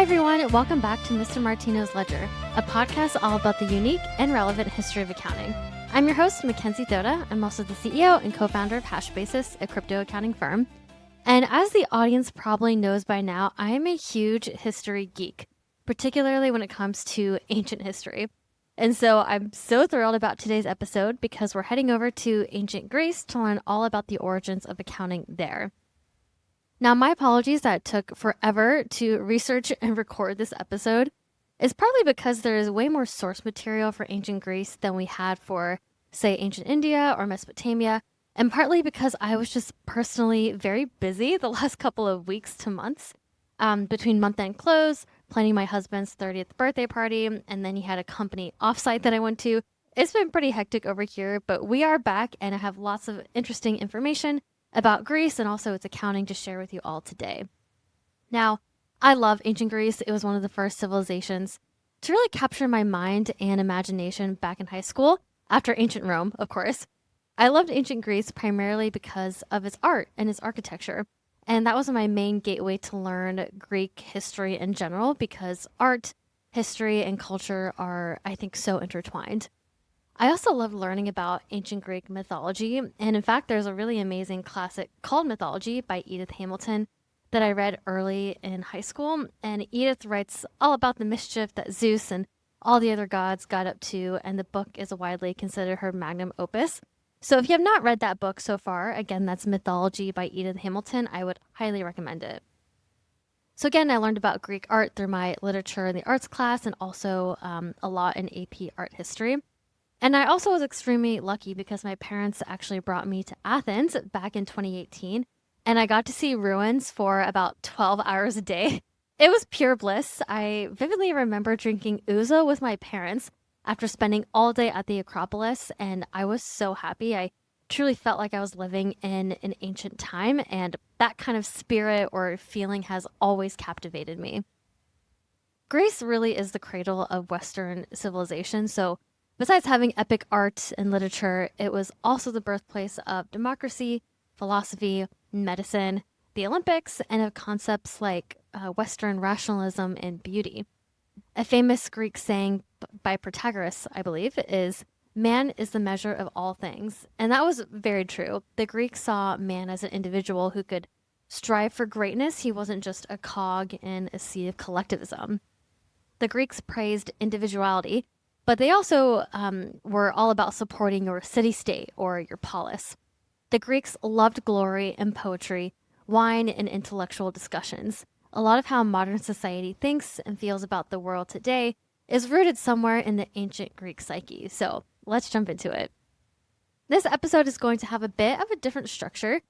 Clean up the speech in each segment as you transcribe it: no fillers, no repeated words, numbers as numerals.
everyone, welcome back to Mr. Martino's Ledger, a podcast all about the unique and relevant history of accounting. I'm your host, Mackenzie. I'm also the CEO and co-founder of HashBasis, a crypto accounting firm. And as the audience probably knows by now, I am a huge history geek, particularly when it comes to ancient history. And so I'm so thrilled about today's episode because we're heading over to ancient Greece to learn all about the origins of accounting there. Now, my apologies that it took forever to research and record this episode is partly because there is way more source material for ancient Greece than we had for, say, ancient India or Mesopotamia, and partly because I was just personally very busy the last couple of weeks to months between month-end close, planning my husband's 30th birthday party, and then he had a company offsite that I went to. It's been pretty hectic over here, but we are back and I have lots of interesting information about Greece and also its accounting to share with you all today. Now, I love ancient Greece. It was one of the first civilizations to really capture my mind and imagination back in high school, after ancient Rome, of course. I loved ancient Greece primarily because of its art and its architecture. And that was my main gateway to learn Greek history in general because art, history, and culture are, I think, so intertwined. I also loved learning about ancient Greek mythology, and in fact, there's a really amazing classic called Mythology by Edith Hamilton that I read early in high school, and Edith writes all about the mischief that Zeus and all the other gods got up to, and the book is widely considered her magnum opus. So if you have not read that book so far, again, that's Mythology by Edith Hamilton, I would highly recommend it. So again, I learned about Greek art through my literature in the arts class and also a lot in AP art history. And I also was extremely lucky because my parents actually brought me to Athens back in 2018, and I got to see ruins for about 12 hours a day. It was pure bliss. I vividly remember drinking ouzo with my parents after spending all day at the Acropolis, and I was so happy. I truly felt like I was living in an ancient time, and that kind of spirit or feeling has always captivated me. Greece really is the cradle of Western civilization, so besides having epic art and literature, it was also the birthplace of democracy, philosophy, medicine, the Olympics, and of concepts like Western rationalism and beauty. A famous Greek saying by Protagoras, I believe, is, "Man is the measure of all things." And that was very true. The Greeks saw man as an individual who could strive for greatness. He wasn't just a cog in a sea of collectivism. The Greeks praised individuality, but they also were all about supporting your city-state or your polis. The Greeks loved glory and poetry, wine and intellectual discussions. A lot of how modern society thinks and feels about the world today is rooted somewhere in the ancient Greek psyche. So let's jump into it. This episode is going to have a bit of a different structure.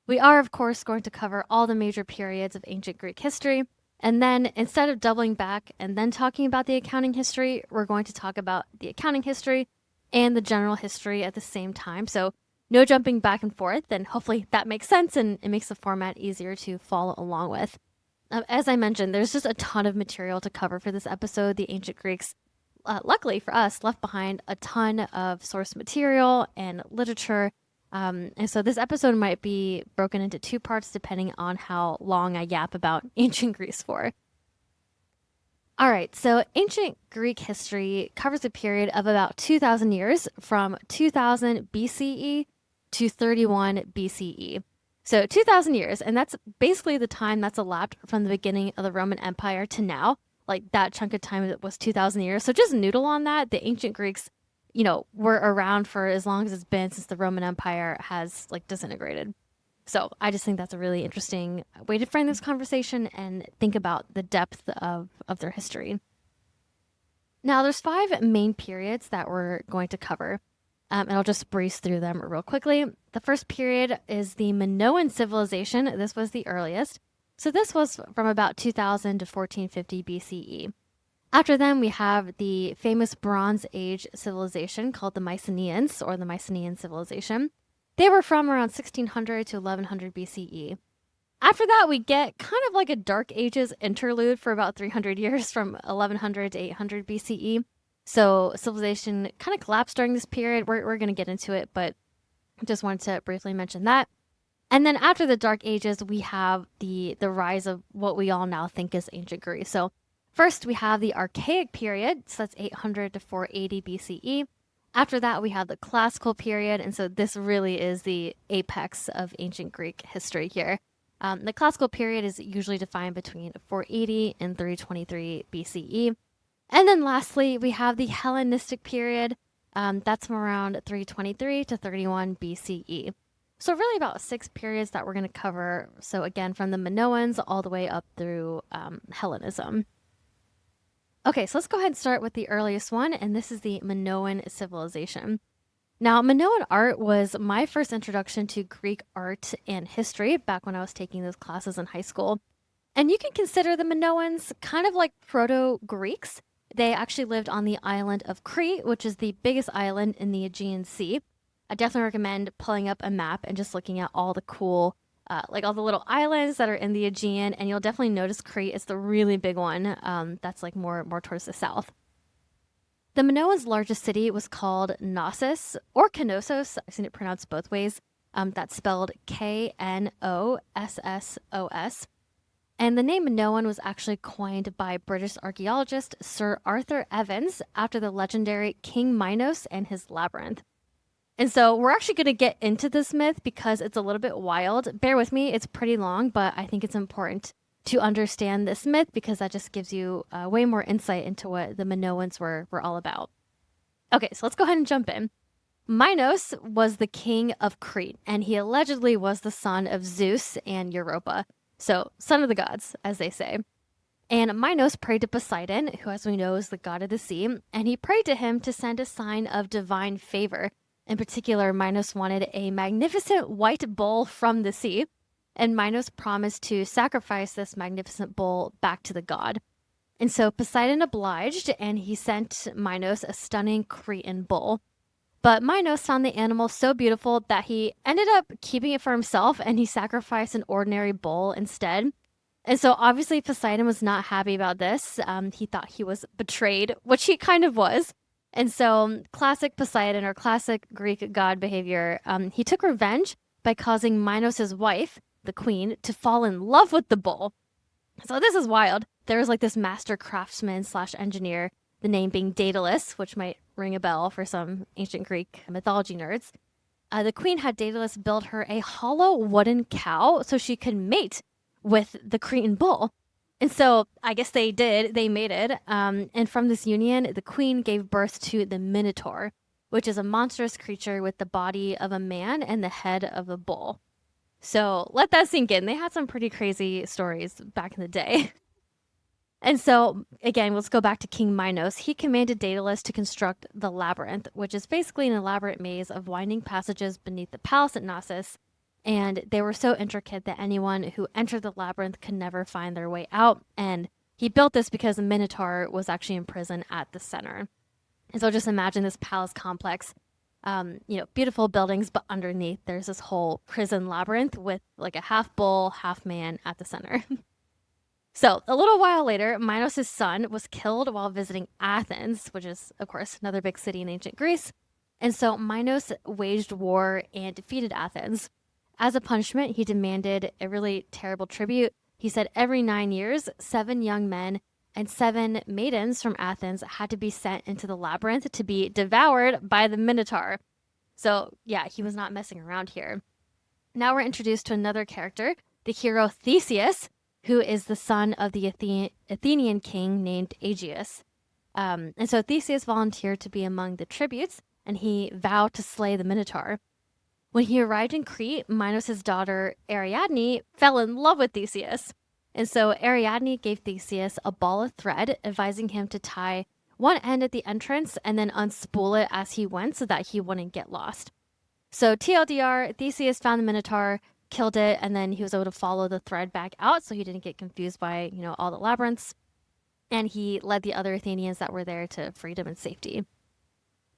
We are, of course, going to cover all the major periods of ancient Greek history. And then instead of doubling back and then talking about the accounting history, we're going to talk about the accounting history and the general history at the same time. So no jumping back and forth, and hopefully that makes sense and it makes the format easier to follow along with. As I mentioned, there's just a ton of material to cover for this episode. The ancient Greeks, luckily for us, left behind a ton of source material and literature. And so this episode might be broken into two parts depending on how long I yap about ancient Greece for. All right, so ancient Greek history covers a period of about 2,000 years from 2000 BCE to 31 BCE. So 2,000 years, and that's basically the time that's elapsed from the beginning of the Roman Empire to now. Like that chunk of time was 2,000 years. So just noodle on that. The ancient Greeks, were around for as long as it's been since the Roman Empire has disintegrated. So I just think that's a really interesting way to frame this conversation and think about the depth of their history. Now, there's 5 main periods that we're going to cover, and I'll just breeze through them real quickly. The first period is the Minoan civilization. This was the earliest. So this was from about 2000 to 1450 BCE. After them, we have the famous Bronze Age civilization called the Mycenaeans, or the Mycenaean civilization. They were from around 1600 to 1100 BCE. After that, we get kind of like a Dark Ages interlude for about 300 years from 1100 to 800 BCE. So civilization kind of collapsed during this period. We're going to get into it, but just wanted to briefly mention that. And then after the Dark Ages, we have the rise of what we all now think is ancient Greece. So First, we have the Archaic period, so that's 800 to 480 BCE. After that, we have the Classical period, and so this really is the apex of ancient Greek history here. The Classical period is usually defined between 480 and 323 BCE. And then lastly, we have the Hellenistic period. That's from around 323 to 31 BCE. So really about 6 periods that we're going to cover. So again, from the Minoans all the way up through Hellenism. Okay, so let's go ahead and start with the earliest one, and this is the Minoan civilization. Now, Minoan art was my first introduction to Greek art and history back when I was taking those classes in high school. And you can consider the Minoans kind of like proto-Greeks. They actually lived on the island of Crete, which is the biggest island in the Aegean Sea. I definitely recommend pulling up a map and just looking at all the cool, like all the little islands that are in the Aegean, and you'll definitely notice Crete is the really big one. That's like more towards the south. The Minoans' largest city was called Knossos or Knossos. I've seen it pronounced both ways. That's spelled Knossos. And the name Minoan was actually coined by British archaeologist Sir Arthur Evans after the legendary King Minos and his labyrinth. And so we're actually going to get into this myth because it's a little bit wild. Bear with me, it's pretty long, but I think it's important to understand this myth because that just gives you way more insight into what the Minoans were all about. Okay, so let's go ahead and jump in. Minos was the king of Crete, and he allegedly was the son of Zeus and Europa. So, son of the gods, as they say. And Minos prayed to Poseidon, who, as we know, is the god of the sea, and he prayed to him to send a sign of divine favor. In particular, Minos wanted a magnificent white bull from the sea, and Minos promised to sacrifice this magnificent bull back to the god. And so Poseidon obliged, and he sent Minos a stunning Cretan bull. But Minos found the animal so beautiful that he ended up keeping it for himself, and he sacrificed an ordinary bull instead. And so obviously Poseidon was not happy about this. He thought he was betrayed, which he kind of was. And so classic Poseidon, or classic Greek god behavior, he took revenge by causing Minos' wife, the queen, to fall in love with the bull. So this is wild. There was like this master craftsman / engineer, the name being Daedalus, which might ring a bell for some ancient Greek mythology nerds. The queen had Daedalus build her a hollow wooden cow so she could mate with the Cretan bull. And so I guess they did. They mated. And from this union, the queen gave birth to the Minotaur, which is a monstrous creature with the body of a man and the head of a bull. So let that sink in. They had some pretty crazy stories back in the day. And so, again, let's go back to King Minos. He commanded Daedalus to construct the labyrinth, which is basically an elaborate maze of winding passages beneath the palace at Knossos. And they were so intricate that anyone who entered the labyrinth could never find their way out. And he built this because the Minotaur was actually in prison at the center. And so just imagine this palace complex, beautiful buildings, but underneath there's this whole prison labyrinth with like a half bull, half man at the center. So a little while later, Minos' son was killed while visiting Athens, which is, of course, another big city in ancient Greece. And so Minos waged war and defeated Athens. As a punishment, he demanded a really terrible tribute. He said every 9 years, 7 young men and 7 maidens from Athens had to be sent into the labyrinth to be devoured by the Minotaur. So yeah, he was not messing around here. Now we're introduced to another character, the hero Theseus, who is the son of the Athenian king named Aegeus. And so Theseus volunteered to be among the tributes, and he vowed to slay the Minotaur. When he arrived in Crete, Minos' daughter Ariadne fell in love with Theseus. And so Ariadne gave Theseus a ball of thread, advising him to tie one end at the entrance and then unspool it as he went so that he wouldn't get lost. So TLDR, Theseus found the Minotaur, killed it, and then he was able to follow the thread back out so he didn't get confused by, all the labyrinths. And he led the other Athenians that were there to freedom and safety.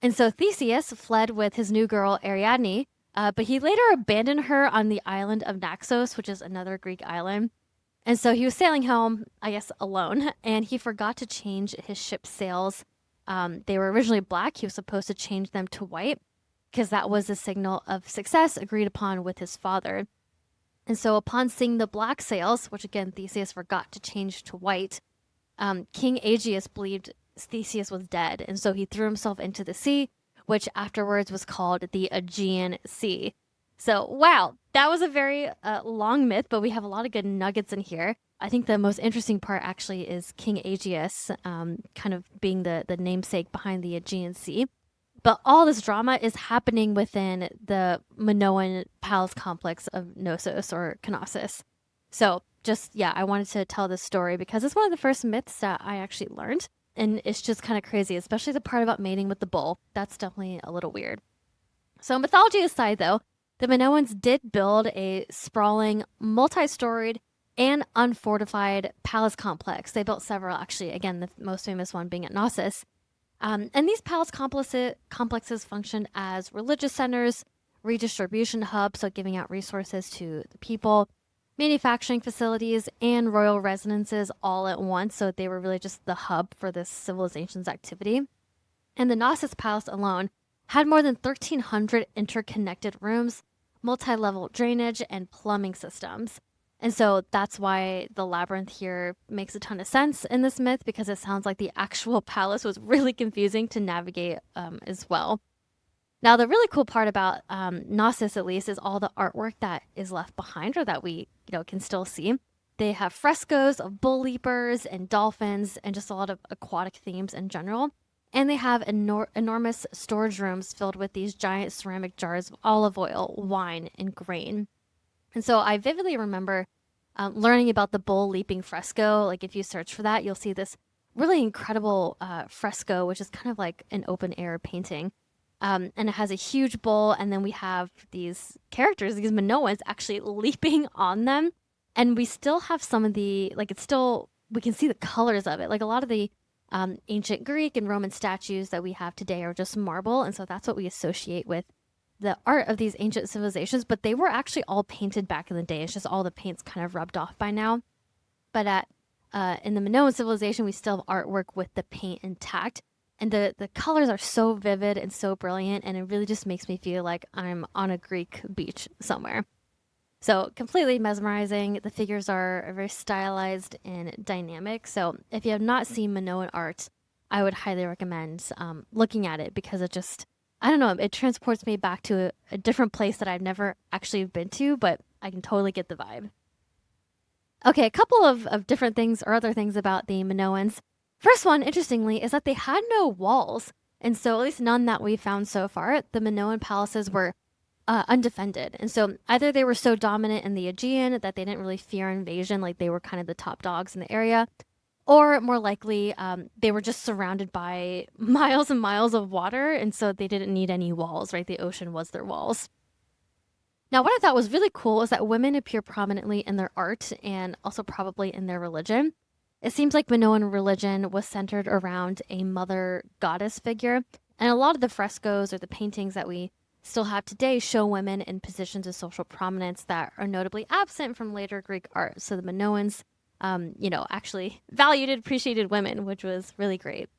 And so Theseus fled with his new girl Ariadne, but he later abandoned her on the island of Naxos, which is another Greek island. And so he was sailing home, I guess, alone, and he forgot to change his ship's sails. They were originally black. He was supposed to change them to white because that was a signal of success agreed upon with his father. And so upon seeing the black sails, which again Theseus forgot to change to white, King Aegeus believed Theseus was dead, and so he threw himself into the sea, which afterwards was called the Aegean Sea. So, wow, that was a very long myth, but we have a lot of good nuggets in here. I think the most interesting part actually is King Aegeus, kind of being the namesake behind the Aegean Sea. But all this drama is happening within the Minoan palace complex of Knossos or Knossos. So yeah, I wanted to tell this story because it's one of the first myths that I actually learned. And it's just kind of crazy, especially the part about mating with the bull. That's definitely a little weird. So mythology aside, though, the Minoans did build a sprawling, multi-storied, and unfortified palace complex. They built several, actually, again, the most famous one being at Knossos. And these palace complexes functioned as religious centers, redistribution hubs, so giving out resources to the people, manufacturing facilities, and royal residences all at once. So they were really just the hub for this civilization's activity. And the Knossos Palace alone had more than 1,300 interconnected rooms, multi-level drainage, and plumbing systems. And so that's why the labyrinth here makes a ton of sense in this myth, because it sounds like the actual palace was really confusing to navigate as well. Now, the really cool part about Knossos, at least, is all the artwork that is left behind, or that we can still see. They have frescoes of bull leapers and dolphins and just a lot of aquatic themes in general. And they have enormous storage rooms filled with these giant ceramic jars of olive oil, wine, and grain. And so I vividly remember learning about the bull leaping fresco. Like if you search for that, you'll see this really incredible fresco, which is kind of like an open air painting. And it has a huge bull, and then we have these characters, these Minoans, actually leaping on them. And we still have some of the, we can see the colors of it. Like a lot of the ancient Greek and Roman statues that we have today are just marble. And so that's what we associate with the art of these ancient civilizations, but they were actually all painted back in the day. It's just all the paint's kind of rubbed off by now. But in the Minoan civilization, we still have artwork with the paint intact. And the colors are so vivid and so brilliant, and it really just makes me feel like I'm on a Greek beach somewhere. So completely mesmerizing. The figures are very stylized and dynamic. So if you have not seen Minoan art, I would highly recommend looking at it, because it just, I don't know, it transports me back to a different place that I've never actually been to, but I can totally get the vibe. Okay, a couple of different things or other things about the Minoans. First one, interestingly, is that they had no walls. And so, at least none that we've found so far, the Minoan palaces were undefended. And so either they were so dominant in the Aegean that they didn't really fear invasion, like they were kind of the top dogs in the area, or more likely, they were just surrounded by miles and miles of water, and so they didn't need any walls, right? The ocean was their walls. Now, what I thought was really cool is that women appear prominently in their art and also probably in their religion. It seems like Minoan religion was centered around a mother goddess figure, and a lot of the frescoes or the paintings that we still have today show women in positions of social prominence that are notably absent from later Greek art. So the Minoans, actually valued and appreciated women, which was really great.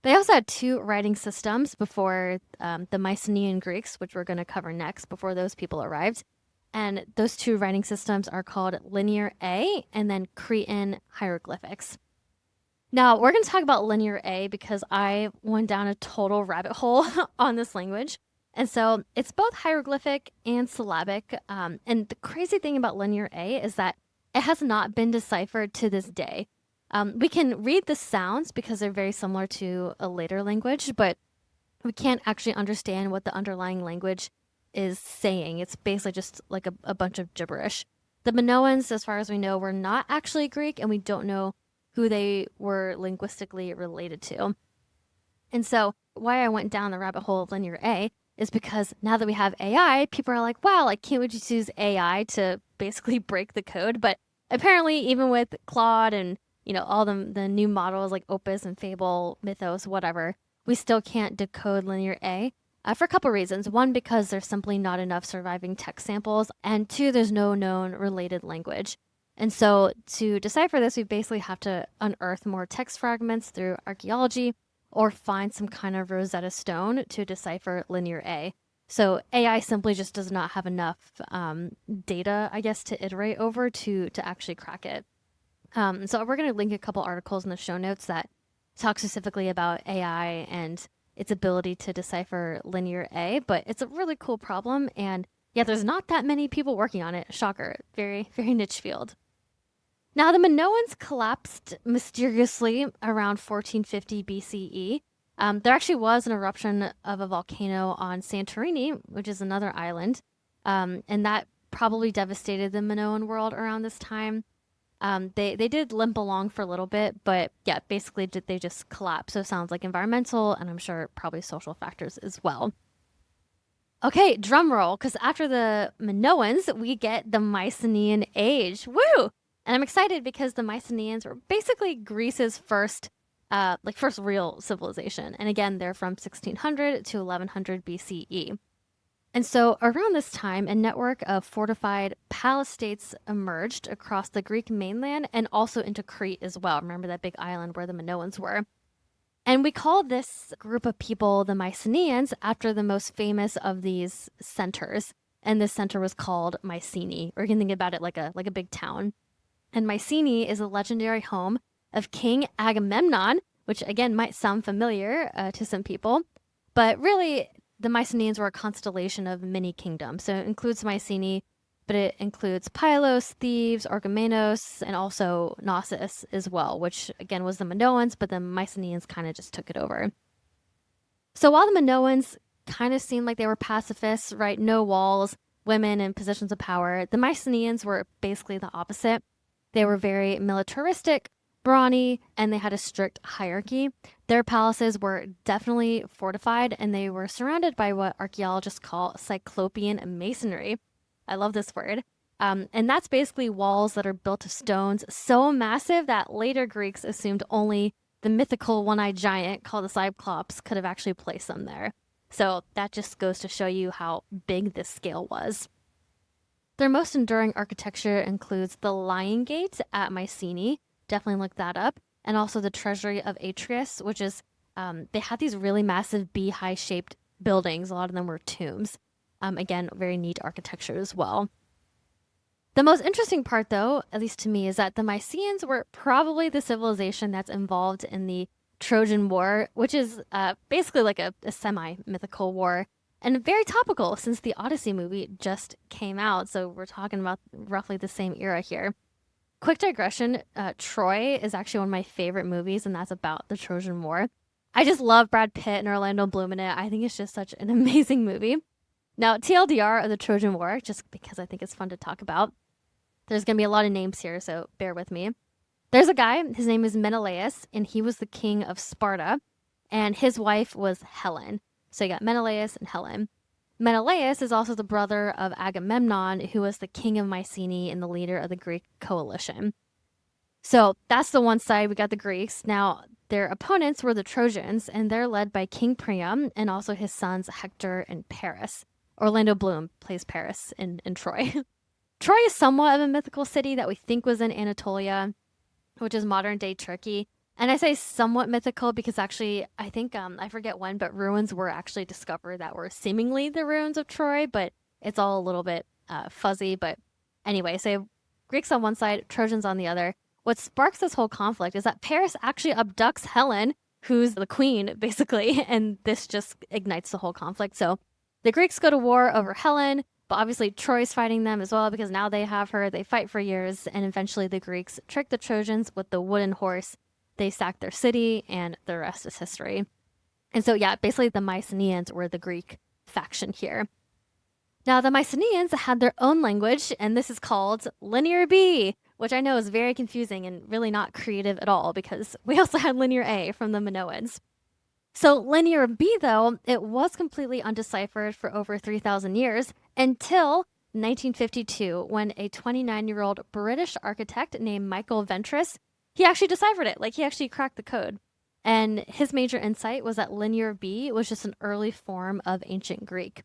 They also had two writing systems before the Mycenaean Greeks, which we're going to cover next, before those people arrived. And those two writing systems are called Linear A and then Cretan hieroglyphics. Now, we're going to talk about Linear A because I went down a total rabbit hole on this language. And so it's both hieroglyphic and syllabic. And the crazy thing about Linear A is that it has not been deciphered to this day. We can read the sounds because they're very similar to a later language, but we can't actually understand what the underlying language is saying. It's basically just like a bunch of gibberish. The Minoans, as far as we know, were not actually Greek, and we don't know who they were linguistically related to. And so why I went down the rabbit hole of Linear A is because now that we have AI, people are like, wow, like, can't we just use AI to basically break the code? But apparently, even with Claude and all the new models like Opus and Fable, Mythos, whatever, we still can't decode Linear A. For a couple reasons. One, because there's simply not enough surviving text samples. And two, there's no known related language. And so to decipher this, we basically have to unearth more text fragments through archaeology or find some kind of Rosetta Stone to decipher Linear A. So AI simply just does not have enough data, I guess, to iterate over to actually crack it. So we're going to link a couple articles in the show notes that talk specifically about AI and its ability to decipher linear A, but it's a really cool problem. And yeah, there's not that many people working on it. Shocker. Very, very niche field. Now, the Minoans collapsed mysteriously around 1450 BCE. There actually was an eruption of a volcano on Santorini, which is another island, and that probably devastated the Minoan world around this time. They did limp along for a little bit, but yeah, basically they just collapsed. So it sounds like environmental, and I'm sure probably social factors as well. Okay, drum roll, because after the Minoans, we get the Mycenaean Age. Woo! And I'm excited because the Mycenaeans were basically Greece's first real civilization. And again, they're from 1600 to 1100 BCE. And so around this time, a network of fortified palace-states emerged across the Greek mainland and also into Crete as well. Remember that big island where the Minoans were. And we call this group of people the Mycenaeans after the most famous of these centers. And this center was called Mycenae, or you can think about it like a big town. And Mycenae is a legendary home of King Agamemnon, which again might sound familiar to some people. But really, the Mycenaeans were a constellation of many kingdoms. So it includes Mycenae, but it includes Pylos, Thebes, Orchomenos, and also Knossos as well, which again was the Minoans, but the Mycenaeans kind of just took it over. So while the Minoans kind of seemed like they were pacifists, right? No walls, women in positions of power, the Mycenaeans were basically the opposite. They were very militaristic, brawny, and they had a strict hierarchy. Their palaces were definitely fortified, and they were surrounded by what archaeologists call cyclopean masonry. I love this word. And that's basically walls that are built of stones so massive that later Greeks assumed only the mythical one-eyed giant called the Cyclops could have actually placed them there. So that just goes to show you how big this scale was. Their most enduring architecture includes the Lion Gate at Mycenae. Definitely look that up. And also the Treasury of Atreus, which is, they had these really massive beehive-shaped buildings. A lot of them were tombs. Again, very neat architecture as well. The most interesting part, though, at least to me, is that the Mycenaeans were probably the civilization that's involved in the Trojan War, which is basically like a semi-mythical war, and very topical since the Odyssey movie just came out. So we're talking about roughly the same era here. Quick digression, Troy is actually one of my favorite movies, and that's about the Trojan War. I just love Brad Pitt and Orlando Bloom in it. I think it's just such an amazing movie. Now, TLDR of the Trojan War, just because I think it's fun to talk about. There's going to be a lot of names here, so bear with me. There's a guy, his name is Menelaus, and he was the king of Sparta, and his wife was Helen. So you got Menelaus and Helen. Menelaus is also the brother of Agamemnon, who was the king of Mycenae and the leader of the Greek coalition. So that's the one side. We got the Greeks. Now, their opponents were the Trojans, and they're led by King Priam and also his sons Hector and Paris. Orlando Bloom plays Paris in Troy. Troy is somewhat of a mythical city that we think was in Anatolia, which is modern-day Turkey. And I say somewhat mythical because actually, I think, I forget when, but ruins were actually discovered that were seemingly the ruins of Troy, but it's all a little bit fuzzy. But anyway, so Greeks on one side, Trojans on the other. What sparks this whole conflict is that Paris actually abducts Helen, who's the queen, basically, and this just ignites the whole conflict. So the Greeks go to war over Helen, but obviously Troy's fighting them as well because now they have her. They fight for years, and eventually the Greeks trick the Trojans with the wooden horse. They sack their city, and the rest is history. And so, yeah, basically the Mycenaeans were the Greek faction here. Now, the Mycenaeans had their own language, and this is called Linear B, which I know is very confusing and really not creative at all because we also had Linear A from the Minoans. So Linear B, though, it was completely undeciphered for over 3,000 years until 1952, when a 29-year-old British architect named Michael Ventris, he actually deciphered it. Like, he actually cracked the code. And his major insight was that Linear B was just an early form of ancient Greek.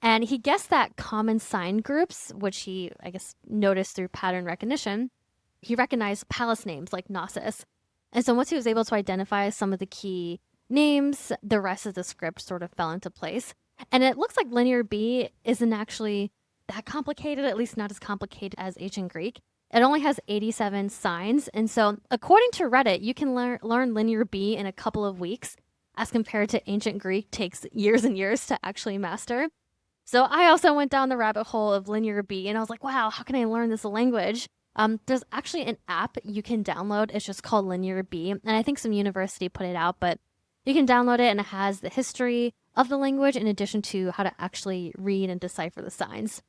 And he guessed that common sign groups, which he, I guess, noticed through pattern recognition, he recognized palace names like Knossos. And so once he was able to identify some of the key names, the rest of the script sort of fell into place. And it looks like Linear B isn't actually that complicated, at least not as complicated as ancient Greek. It only has 87 signs. And so, according to Reddit, you can learn Linear B in a couple of weeks, as compared to ancient Greek takes years and years to actually master. So I also went down the rabbit hole of Linear B, and I was like, wow, how can I learn this language? There's actually an app you can download. It's just called Linear B, and I think some university put it out, but you can download it, and it has the history of the language in addition to how to actually read and decipher the signs.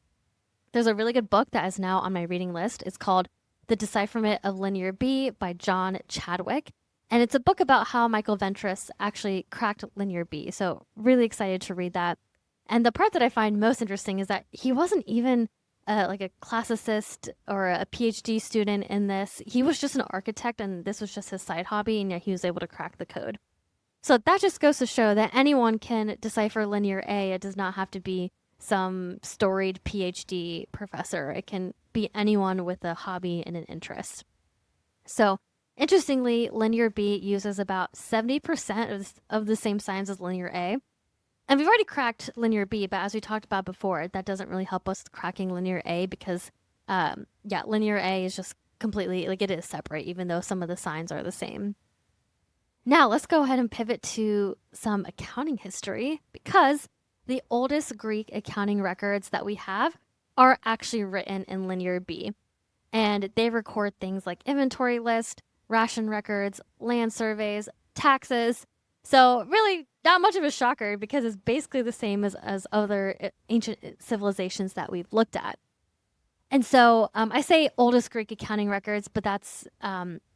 There's a really good book that is now on my reading list. It's called The Decipherment of Linear B by John Chadwick. And it's a book about how Michael Ventris actually cracked Linear B. So really excited to read that. And the part that I find most interesting is that he wasn't even like a classicist or a PhD student in this. He was just an architect, and this was just his side hobby, and yet he was able to crack the code. So that just goes to show that anyone can decipher Linear A. It does not have to be some storied PhD professor. It can be anyone with a hobby and an interest. So interestingly, Linear B uses about 70% of the same signs as Linear A. And we've already cracked Linear B, but as we talked about before, that doesn't really help us cracking Linear A because, Linear A is just completely, like, it is separate, even though some of the signs are the same. Now, let's go ahead and pivot to some accounting history, because the oldest Greek accounting records that we have are actually written in Linear B. And they record things like inventory list, ration records, land surveys, taxes. So really not much of a shocker because it's basically the same as other ancient civilizations that we've looked at. And so I say oldest Greek accounting records, but that's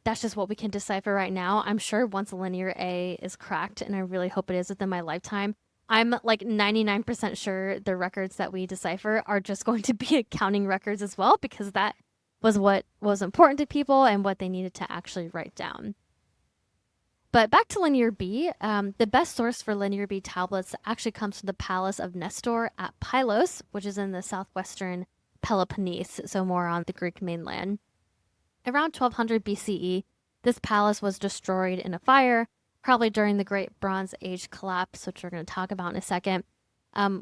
just what we can decipher right now. I'm sure once Linear A is cracked, and I really hope it is within my lifetime, I'm like 99% sure the records that we decipher are just going to be accounting records as well, because that was what was important to people and what they needed to actually write down. But back to Linear B, the best source for Linear B tablets actually comes from the palace of Nestor at Pylos, which is in the southwestern Peloponnese, so more on the Greek mainland. Around 1200 BCE, this palace was destroyed in a fire, probably during the Great Bronze Age collapse, which we're going to talk about in a second,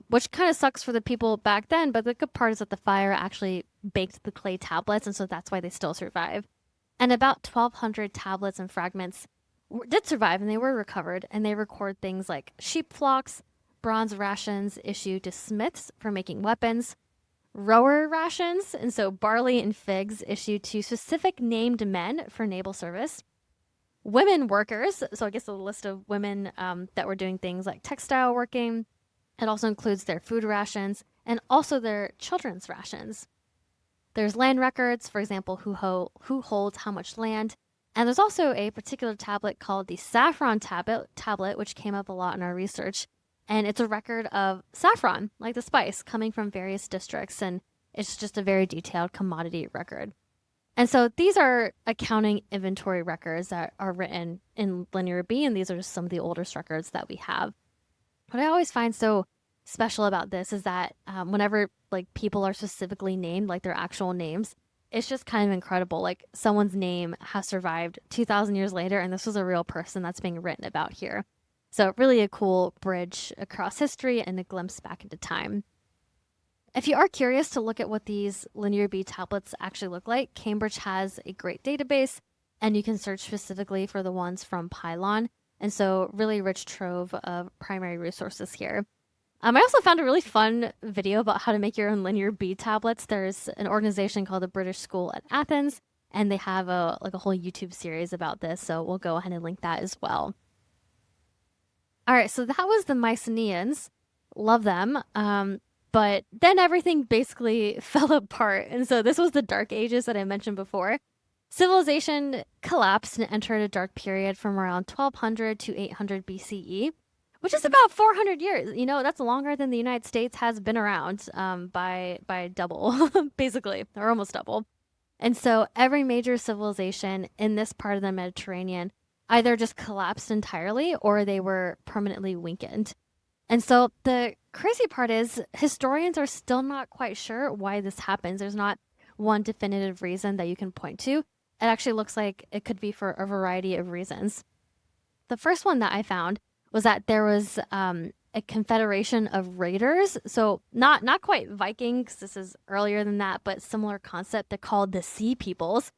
which kind of sucks for the people back then, but the good part is that the fire actually baked the clay tablets, and so that's why they still survive. And about 1,200 tablets and fragments did survive, and they were recovered, and they record things like sheep flocks, bronze rations issued to smiths for making weapons, rower rations, and so barley and figs issued to specific named men for naval service, women workers, so I guess a list of women that were doing things like textile working. It also includes their food rations and also their children's rations. There's land records, for example, who holds how much land. And there's also a particular tablet called the saffron tablet, which came up a lot in our research. And it's a record of saffron, like the spice, coming from various districts. And it's just a very detailed commodity record. And so these are accounting inventory records that are written in Linear B, and these are just some of the oldest records that we have. What I always find so special about this is that whenever like people are specifically named, like their actual names, it's just kind of incredible. Like someone's name has survived 2,000 years later, and this was a real person that's being written about here. So really a cool bridge across history and a glimpse back into time. If you are curious to look at what these Linear B tablets actually look like, Cambridge has a great database, and you can search specifically for the ones from Pylon. And so really rich trove of primary resources here. I also found a really fun video about how to make your own Linear B tablets. There's an organization called the British School at Athens, and they have a whole YouTube series about this. So we'll go ahead and link that as well. All right, so that was the Mycenaeans. Love them. But then everything basically fell apart. And so this was the Dark Ages that I mentioned before. Civilization collapsed and entered a dark period from around 1200 to 800 BCE, which is about 400 years. You know, that's longer than the United States has been around by double, basically, or almost double. And so every major civilization in this part of the Mediterranean either just collapsed entirely or they were permanently weakened. And so the crazy part is historians are still not quite sure why this happens. There's not one definitive reason that you can point to. It actually looks like it could be for a variety of reasons. The first one that I found was that there was a confederation of raiders. So not quite Vikings, this is earlier than that, but similar concept. They're called the Sea Peoples.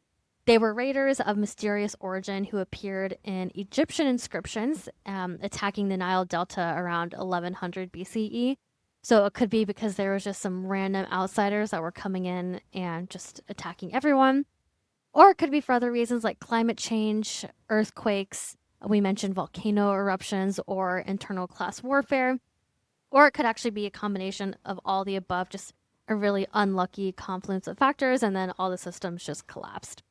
They were raiders of mysterious origin who appeared in Egyptian inscriptions, attacking the Nile Delta around 1100 BCE. So it could be because there was just some random outsiders that were coming in and just attacking everyone. Or it could be for other reasons like climate change, earthquakes, we mentioned volcano eruptions, or internal class warfare. Or it could actually be a combination of all the above, just a really unlucky confluence of factors, and then all the systems just collapsed.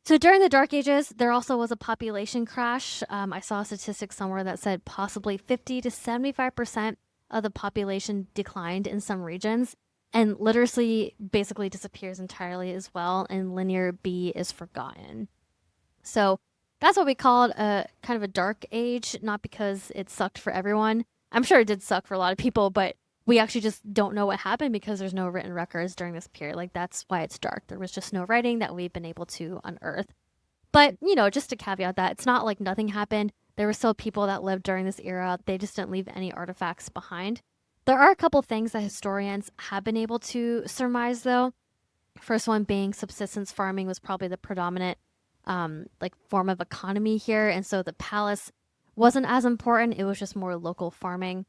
So during the Dark Ages, there also was a population crash. I saw a statistic somewhere that said possibly 50 to 75% of the population declined in some regions, and literacy basically disappears entirely as well, and linear B is forgotten. So that's what we call it a kind of a dark age, not because it sucked for everyone. I'm sure it did suck for a lot of people, but we actually just don't know what happened because there's no written records during this period. Like, that's why it's dark. There was just no writing that we've been able to unearth. But, just to caveat that, it's not like nothing happened. There were still people that lived during this era. They just didn't leave any artifacts behind. There are a couple things that historians have been able to surmise, though. First one being subsistence farming was probably the predominant form of economy here. And so the palace wasn't as important. It was just more local farming.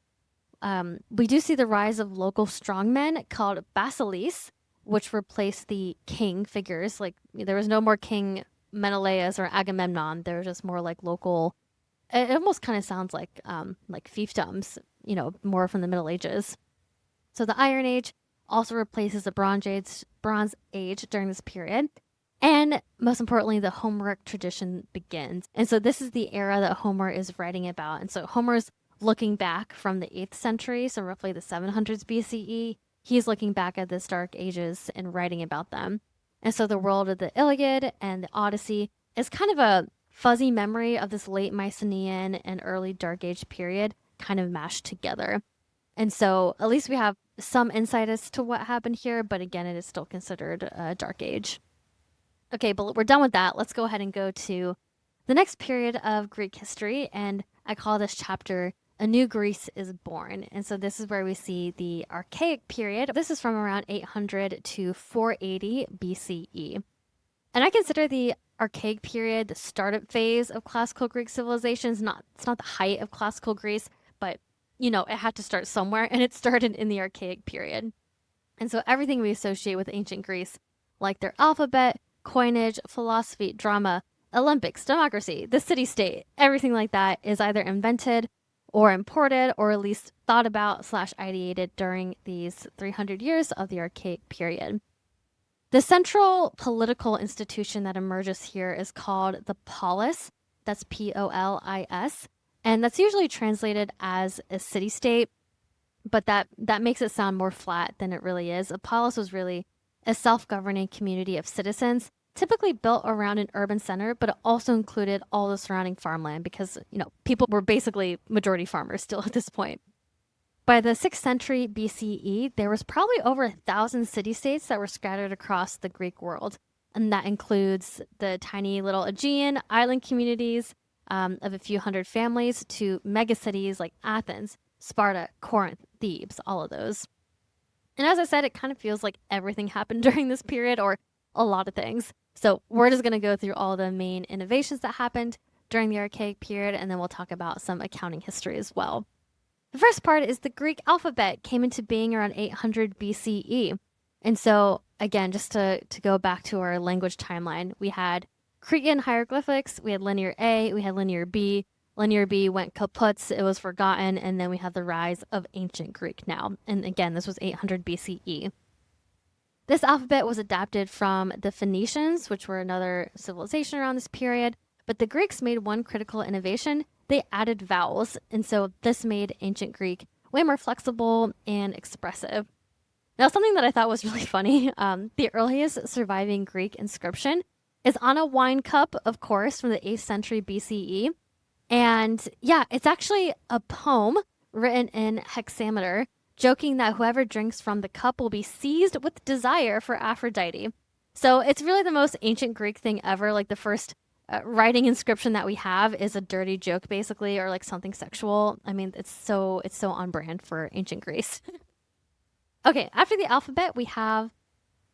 We do see the rise of local strongmen called basileis, which replaced the king figures. Like, there was no more King Menelaus or Agamemnon. There was just more like local. It almost kind of sounds like fiefdoms, more from the Middle Ages. So the Iron Age also replaces the Bronze Age during this period. And most importantly, the Homeric tradition begins. And so this is the era that Homer is writing about. And so Homer's looking back from the 8th century, so roughly the 700s BCE. He's looking back at this Dark Ages and writing about them. And so the world of the Iliad and the Odyssey is kind of a fuzzy memory of this late Mycenaean and early Dark Age period kind of mashed together. And so at least we have some insight as to what happened here, but again, it is still considered a Dark Age. Okay, but we're done with that. Let's go ahead and go to the next period of Greek history, and I call this chapter A New Greece is Born. And so this is where we see the Archaic period. This is from around 800 to 480 BCE. And I consider the Archaic period the startup phase of classical Greek civilization. It's not the height of classical Greece, but it had to start somewhere, and it started in the Archaic period. And so everything we associate with ancient Greece, like their alphabet, coinage, philosophy, drama, Olympics, democracy, the city-state, everything like that is either invented or imported, or at least thought about / ideated during these 300 years of the Archaic period. The central political institution that emerges here is called the polis. That's Polis. And that's usually translated as a city-state, but that makes it sound more flat than it really is. A polis was really a self-governing community of citizens, typically built around an urban center, but it also included all the surrounding farmland because, people were basically majority farmers still at this point. By the 6th century BCE, there was probably over 1,000 city-states that were scattered across the Greek world. And that includes the tiny little Aegean island communities of a few hundred families to megacities like Athens, Sparta, Corinth, Thebes, all of those. And as I said, it kind of feels like everything happened during this period, or a lot of things. So we're just going to go through all the main innovations that happened during the Archaic period, and then we'll talk about some accounting history as well. The first part is the Greek alphabet came into being around 800 BCE. And so, again, just to go back to our language timeline, we had Cretan hieroglyphics, we had linear A, we had linear B. Linear B went kaput, it was forgotten, and then we had the rise of ancient Greek now. And again, this was 800 BCE. This alphabet was adapted from the Phoenicians, which were another civilization around this period, but the Greeks made one critical innovation. They added vowels, and so this made ancient Greek way more flexible and expressive. Now, something that I thought was really funny, the earliest surviving Greek inscription is on a wine cup, of course, from the 8th century BCE. And yeah, it's actually a poem written in hexameter, joking that whoever drinks from the cup will be seized with desire for Aphrodite. So it's really the most ancient Greek thing ever, like the first writing inscription that we have is a dirty joke, basically, or like something sexual. I mean, it's so on brand for ancient Greece. Okay, after the alphabet, we have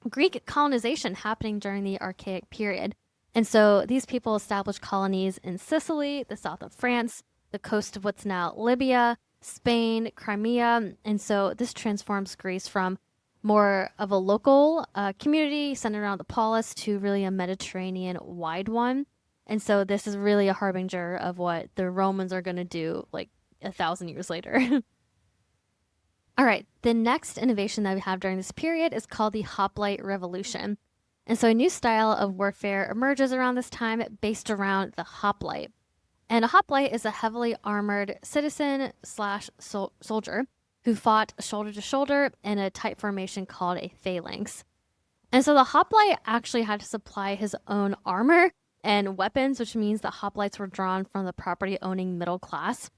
Greek colonization happening during the Archaic period. And so these people established colonies in Sicily, the south of France, the coast of what's now Libya, Spain, Crimea. And so this transforms Greece from more of a local community centered around the polis to really a Mediterranean wide one. And so this is really a harbinger of what the Romans are going to do like 1,000 years later. All right, the next innovation that we have during this period is called the Hoplite Revolution. And so a new style of warfare emerges around this time based around the hoplite. And a hoplite is a heavily armored citizen slash soldier who fought shoulder to shoulder in a tight formation called a phalanx. And so the hoplite actually had to supply his own armor and weapons, which means the hoplites were drawn from the property owning middle class.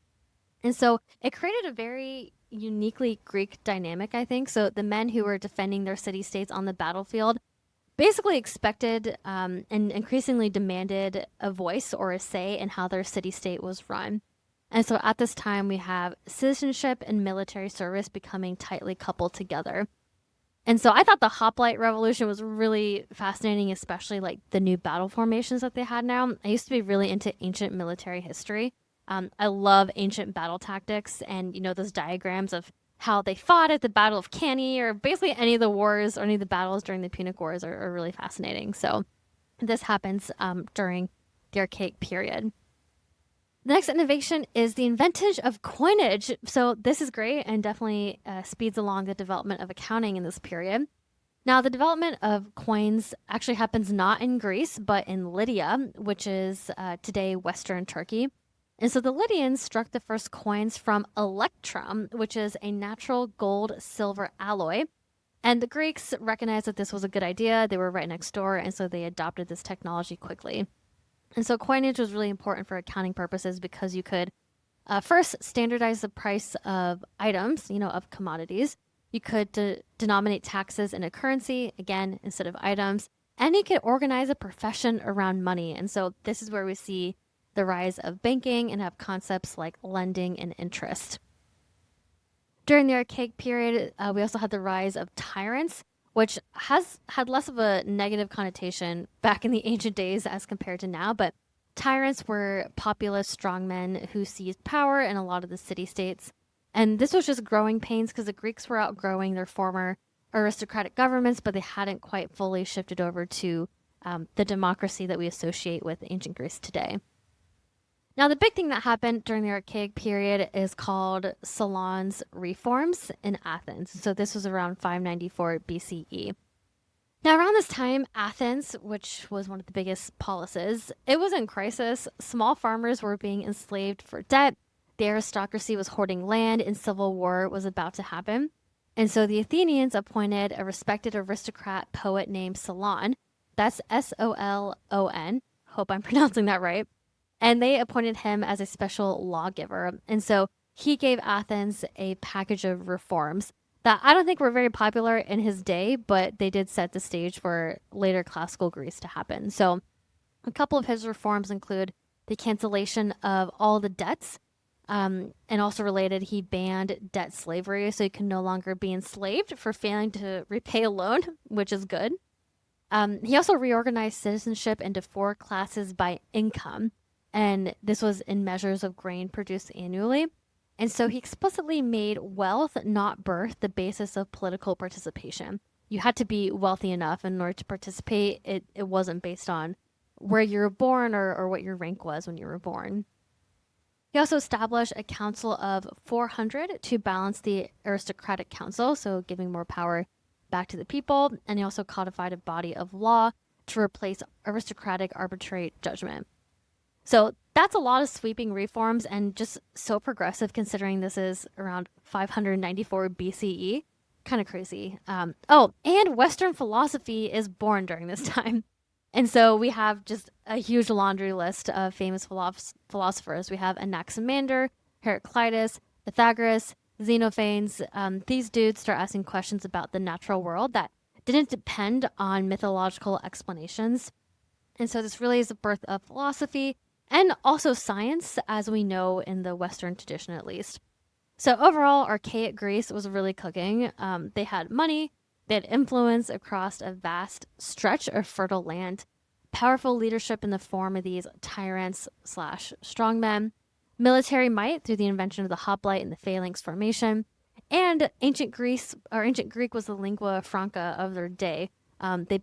And so it created a very uniquely Greek dynamic, I think. So the men who were defending their city-states on the battlefield basically expected and increasingly demanded a voice or a say in how their city-state was run. And so at this time, we have citizenship and military service becoming tightly coupled together. And so I thought the hoplite revolution was really fascinating, especially like the new battle formations that they had now. I used to be really into ancient military history. I love ancient battle tactics and, those diagrams of how they fought at the Battle of Cannae or basically any of the wars or any of the battles during the Punic Wars are really fascinating. So this happens during the Archaic period. The next innovation is the invention of coinage. So this is great and definitely speeds along the development of accounting in this period. Now, the development of coins actually happens not in Greece, but in Lydia, which is today Western Turkey. And so the Lydians struck the first coins from electrum, which is a natural gold-silver alloy. And the Greeks recognized that this was a good idea. They were right next door, and so they adopted this technology quickly. And so coinage was really important for accounting purposes because you could first standardize the price of items, of commodities. You could denominate taxes in a currency, again, instead of items. And you could organize a profession around money. And so this is where we see the rise of banking and have concepts like lending and interest. During the Archaic period, we also had the rise of tyrants, which has had less of a negative connotation back in the ancient days as compared to now. But tyrants were populist strongmen who seized power in a lot of the city-states. And this was just growing pains because the Greeks were outgrowing their former aristocratic governments, but they hadn't quite fully shifted over to the democracy that we associate with ancient Greece today. Now, the big thing that happened during the Archaic period is called Solon's reforms in Athens. So this was around 594 BCE. Now, around this time, Athens, which was one of the biggest polises, it was in crisis. Small farmers were being enslaved for debt. The aristocracy was hoarding land, and civil war was about to happen. And so the Athenians appointed a respected aristocrat poet named Solon. That's Solon. Hope I'm pronouncing that right. And they appointed him as a special lawgiver. And so he gave Athens a package of reforms that I don't think were very popular in his day, but they did set the stage for later classical Greece to happen. So a couple of his reforms include the cancellation of all the debts. And also related, he banned debt slavery, so you can no longer be enslaved for failing to repay a loan, which is good. He also reorganized citizenship into 4 classes by income. And this was in measures of grain produced annually. And so he explicitly made wealth, not birth, the basis of political participation. You had to be wealthy enough in order to participate. It wasn't based on where you were born or what your rank was when you were born. He also established a council of 400 to balance the aristocratic council, so giving more power back to the people. And he also codified a body of law to replace aristocratic arbitrary judgment. So that's a lot of sweeping reforms and just so progressive considering this is around 594 BCE. Kind of crazy. And Western philosophy is born during this time. And so we have just a huge laundry list of famous philosophers. We have Anaximander, Heraclitus, Pythagoras, Xenophanes. These dudes start asking questions about the natural world that didn't depend on mythological explanations. And so this really is the birth of philosophy and also science, as we know in the Western tradition at least. So overall, archaic Greece was really cooking. They had money, they had influence across a vast stretch of fertile land, powerful leadership in the form of these tyrants slash strongmen, military might through the invention of the hoplite and the phalanx formation, and ancient Greek was the lingua franca of their day. They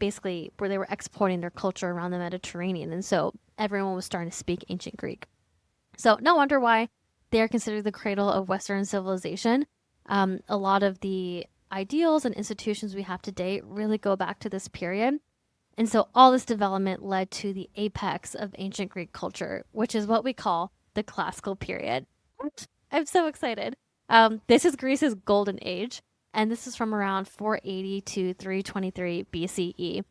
were exporting their culture around the Mediterranean, and so everyone was starting to speak ancient Greek. So no wonder why they are considered the cradle of Western civilization. A lot of the ideals and institutions we have today really go back to this period. And so all this development led to the apex of ancient Greek culture, which is what we call the classical period. I'm so excited. This is Greece's golden age, and this is from around 480 to 323 BCE.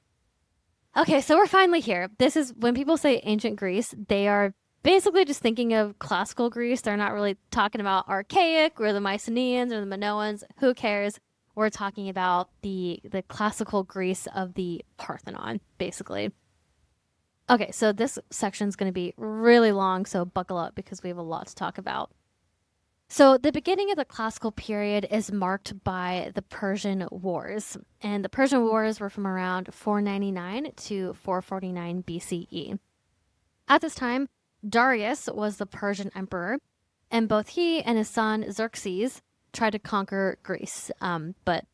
Okay, so we're finally here. This is when people say ancient Greece, they are basically just thinking of classical Greece. They're not really talking about archaic or the Mycenaeans or the Minoans. Who cares? We're talking about the classical Greece of the Parthenon, basically. Okay, so this section is going to be really long, so buckle up because we have a lot to talk about. So the beginning of the classical period is marked by the Persian Wars. And the Persian Wars were from around 499 to 449 BCE. At this time, Darius was the Persian emperor, and both he and his son Xerxes tried to conquer Greece. But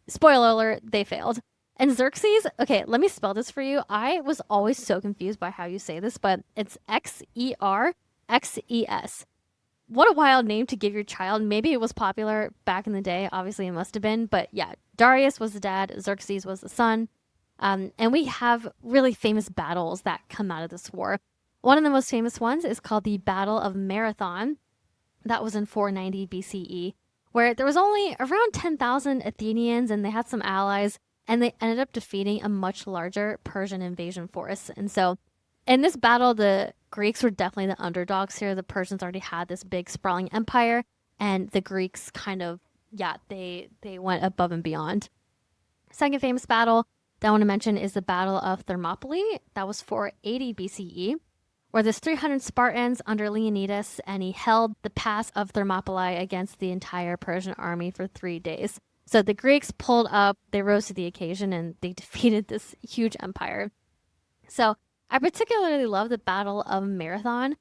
spoiler alert, they failed. And Xerxes, okay, let me spell this for you. I was always so confused by how you say this, but it's Xerxes. What a wild name to give your child. Maybe it was popular back in the day. Obviously, it must have been. But yeah, Darius was the dad. Xerxes was the son. And we have really famous battles that come out of this war. One of the most famous ones is called the Battle of Marathon. That was in 490 BCE, where there was only around 10,000 Athenians and they had some allies, and they ended up defeating a much larger Persian invasion force. And so in this battle, the Greeks were definitely the underdogs here. The Persians already had this big sprawling empire, and the Greeks kind of, they went above and beyond. Second famous battle that I want to mention is the Battle of Thermopylae. That was 480 BCE, where there's 300 Spartans under Leonidas, and he held the pass of Thermopylae against the entire Persian army for 3 days. So the Greeks pulled up, they rose to the occasion, and they defeated this huge empire. So I particularly love the Battle of Marathon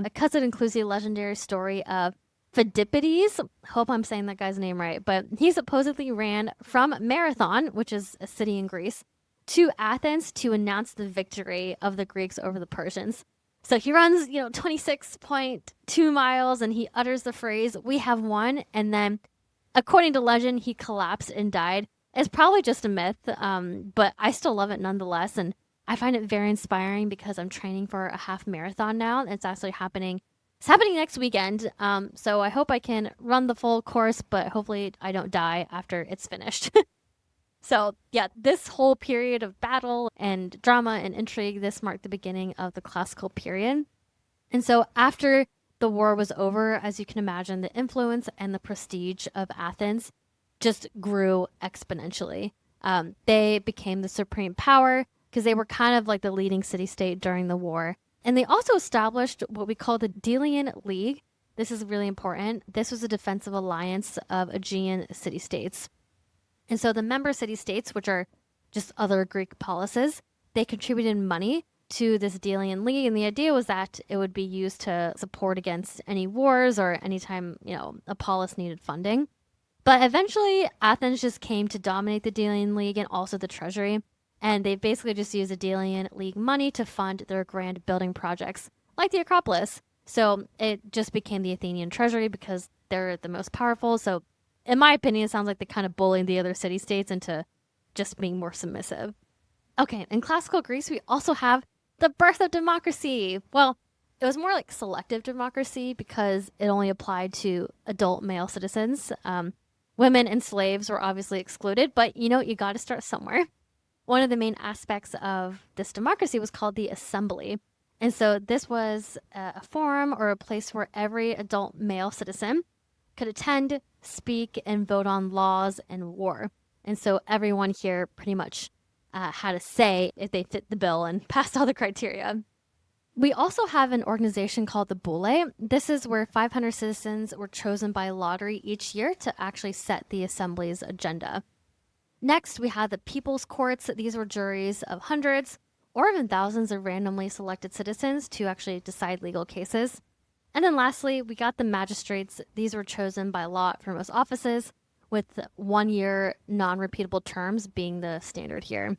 because it includes the legendary story of Phidippides. Hope I'm saying that guy's name right, but he supposedly ran from Marathon, which is a city in Greece, to Athens to announce the victory of the Greeks over the Persians. So he runs, 26.2 miles, and he utters the phrase, "We have won," and then, according to legend, he collapsed and died. It's probably just a myth, but I still love it nonetheless, and I find it very inspiring because I'm training for a half marathon now. It's actually happening. It's happening next weekend, so I hope I can run the full course, but hopefully I don't die after it's finished. So yeah, this whole period of battle and drama and intrigue, this marked the beginning of the classical period. And so after the war was over, as you can imagine, the influence and the prestige of Athens just grew exponentially. They became the supreme power because they were kind of like the leading city-state during the war. And they also established what we call the Delian League. This is really important. This was a defensive alliance of Aegean city-states. And so the member city-states, which are just other Greek polises, they contributed money to this Delian League. And the idea was that it would be used to support against any wars or anytime, a polis needed funding. But eventually, Athens just came to dominate the Delian League and also the treasury. And they basically just used the Delian League money to fund their grand building projects, like the Acropolis. So it just became the Athenian treasury because they're the most powerful. So in my opinion, it sounds like they kind of bullied the other city-states into just being more submissive. Okay, in classical Greece, we also have the birth of democracy. Well, it was more like selective democracy because it only applied to adult male citizens. Women and slaves were obviously excluded, but you got to start somewhere. One of the main aspects of this democracy was called the assembly. And so this was a forum or a place where every adult male citizen could attend, speak, and vote on laws and war. And so everyone here pretty much had a say if they fit the bill and passed all the criteria. We also have an organization called the Boule. This is where 500 citizens were chosen by lottery each year to actually set the assembly's agenda. Next, we had the People's Courts. These were juries of hundreds or even thousands of randomly selected citizens to actually decide legal cases. And then lastly, we got the magistrates. These were chosen by lot for most offices, with 1 year non-repeatable terms being the standard here.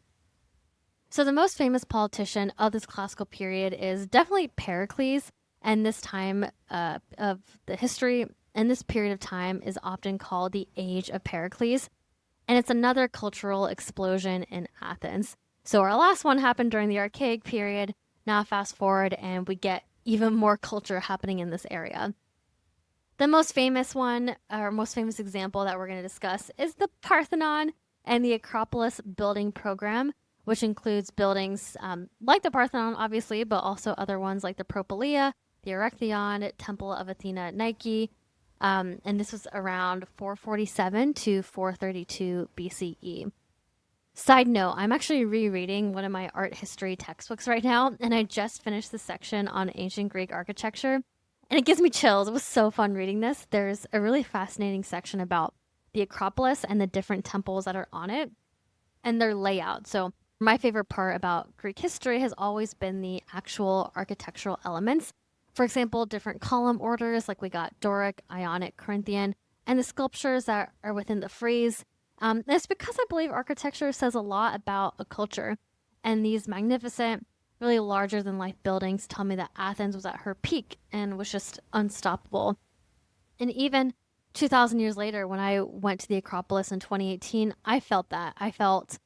So the most famous politician of this classical period is definitely Pericles, and this time of the history and this period of time is often called the Age of Pericles, and it's another cultural explosion in Athens. So our last one happened during the Archaic period. Now fast forward and we get even more culture happening in this area. The most famous one, or most famous example that we're going to discuss is the Parthenon and the Acropolis building program, which includes buildings like the Parthenon, obviously, but also other ones like the Propylaea, the Erechtheion, Temple of Athena at Nike. And this was around 447 to 432 BCE. Side note, I'm actually rereading one of my art history textbooks right now, and I just finished the section on ancient Greek architecture, and it gives me chills. It was so fun reading this. There's a really fascinating section about the Acropolis and the different temples that are on it and their layout. So my favorite part about Greek history has always been the actual architectural elements. For example, different column orders, like we got Doric, Ionic, Corinthian, and the sculptures that are within the frieze. It's because I believe architecture says a lot about a culture, and these magnificent, really larger than life buildings tell me that Athens was at her peak and was just unstoppable. And even 2,000 years later, when I went to the Acropolis in 2018, I felt that. I felt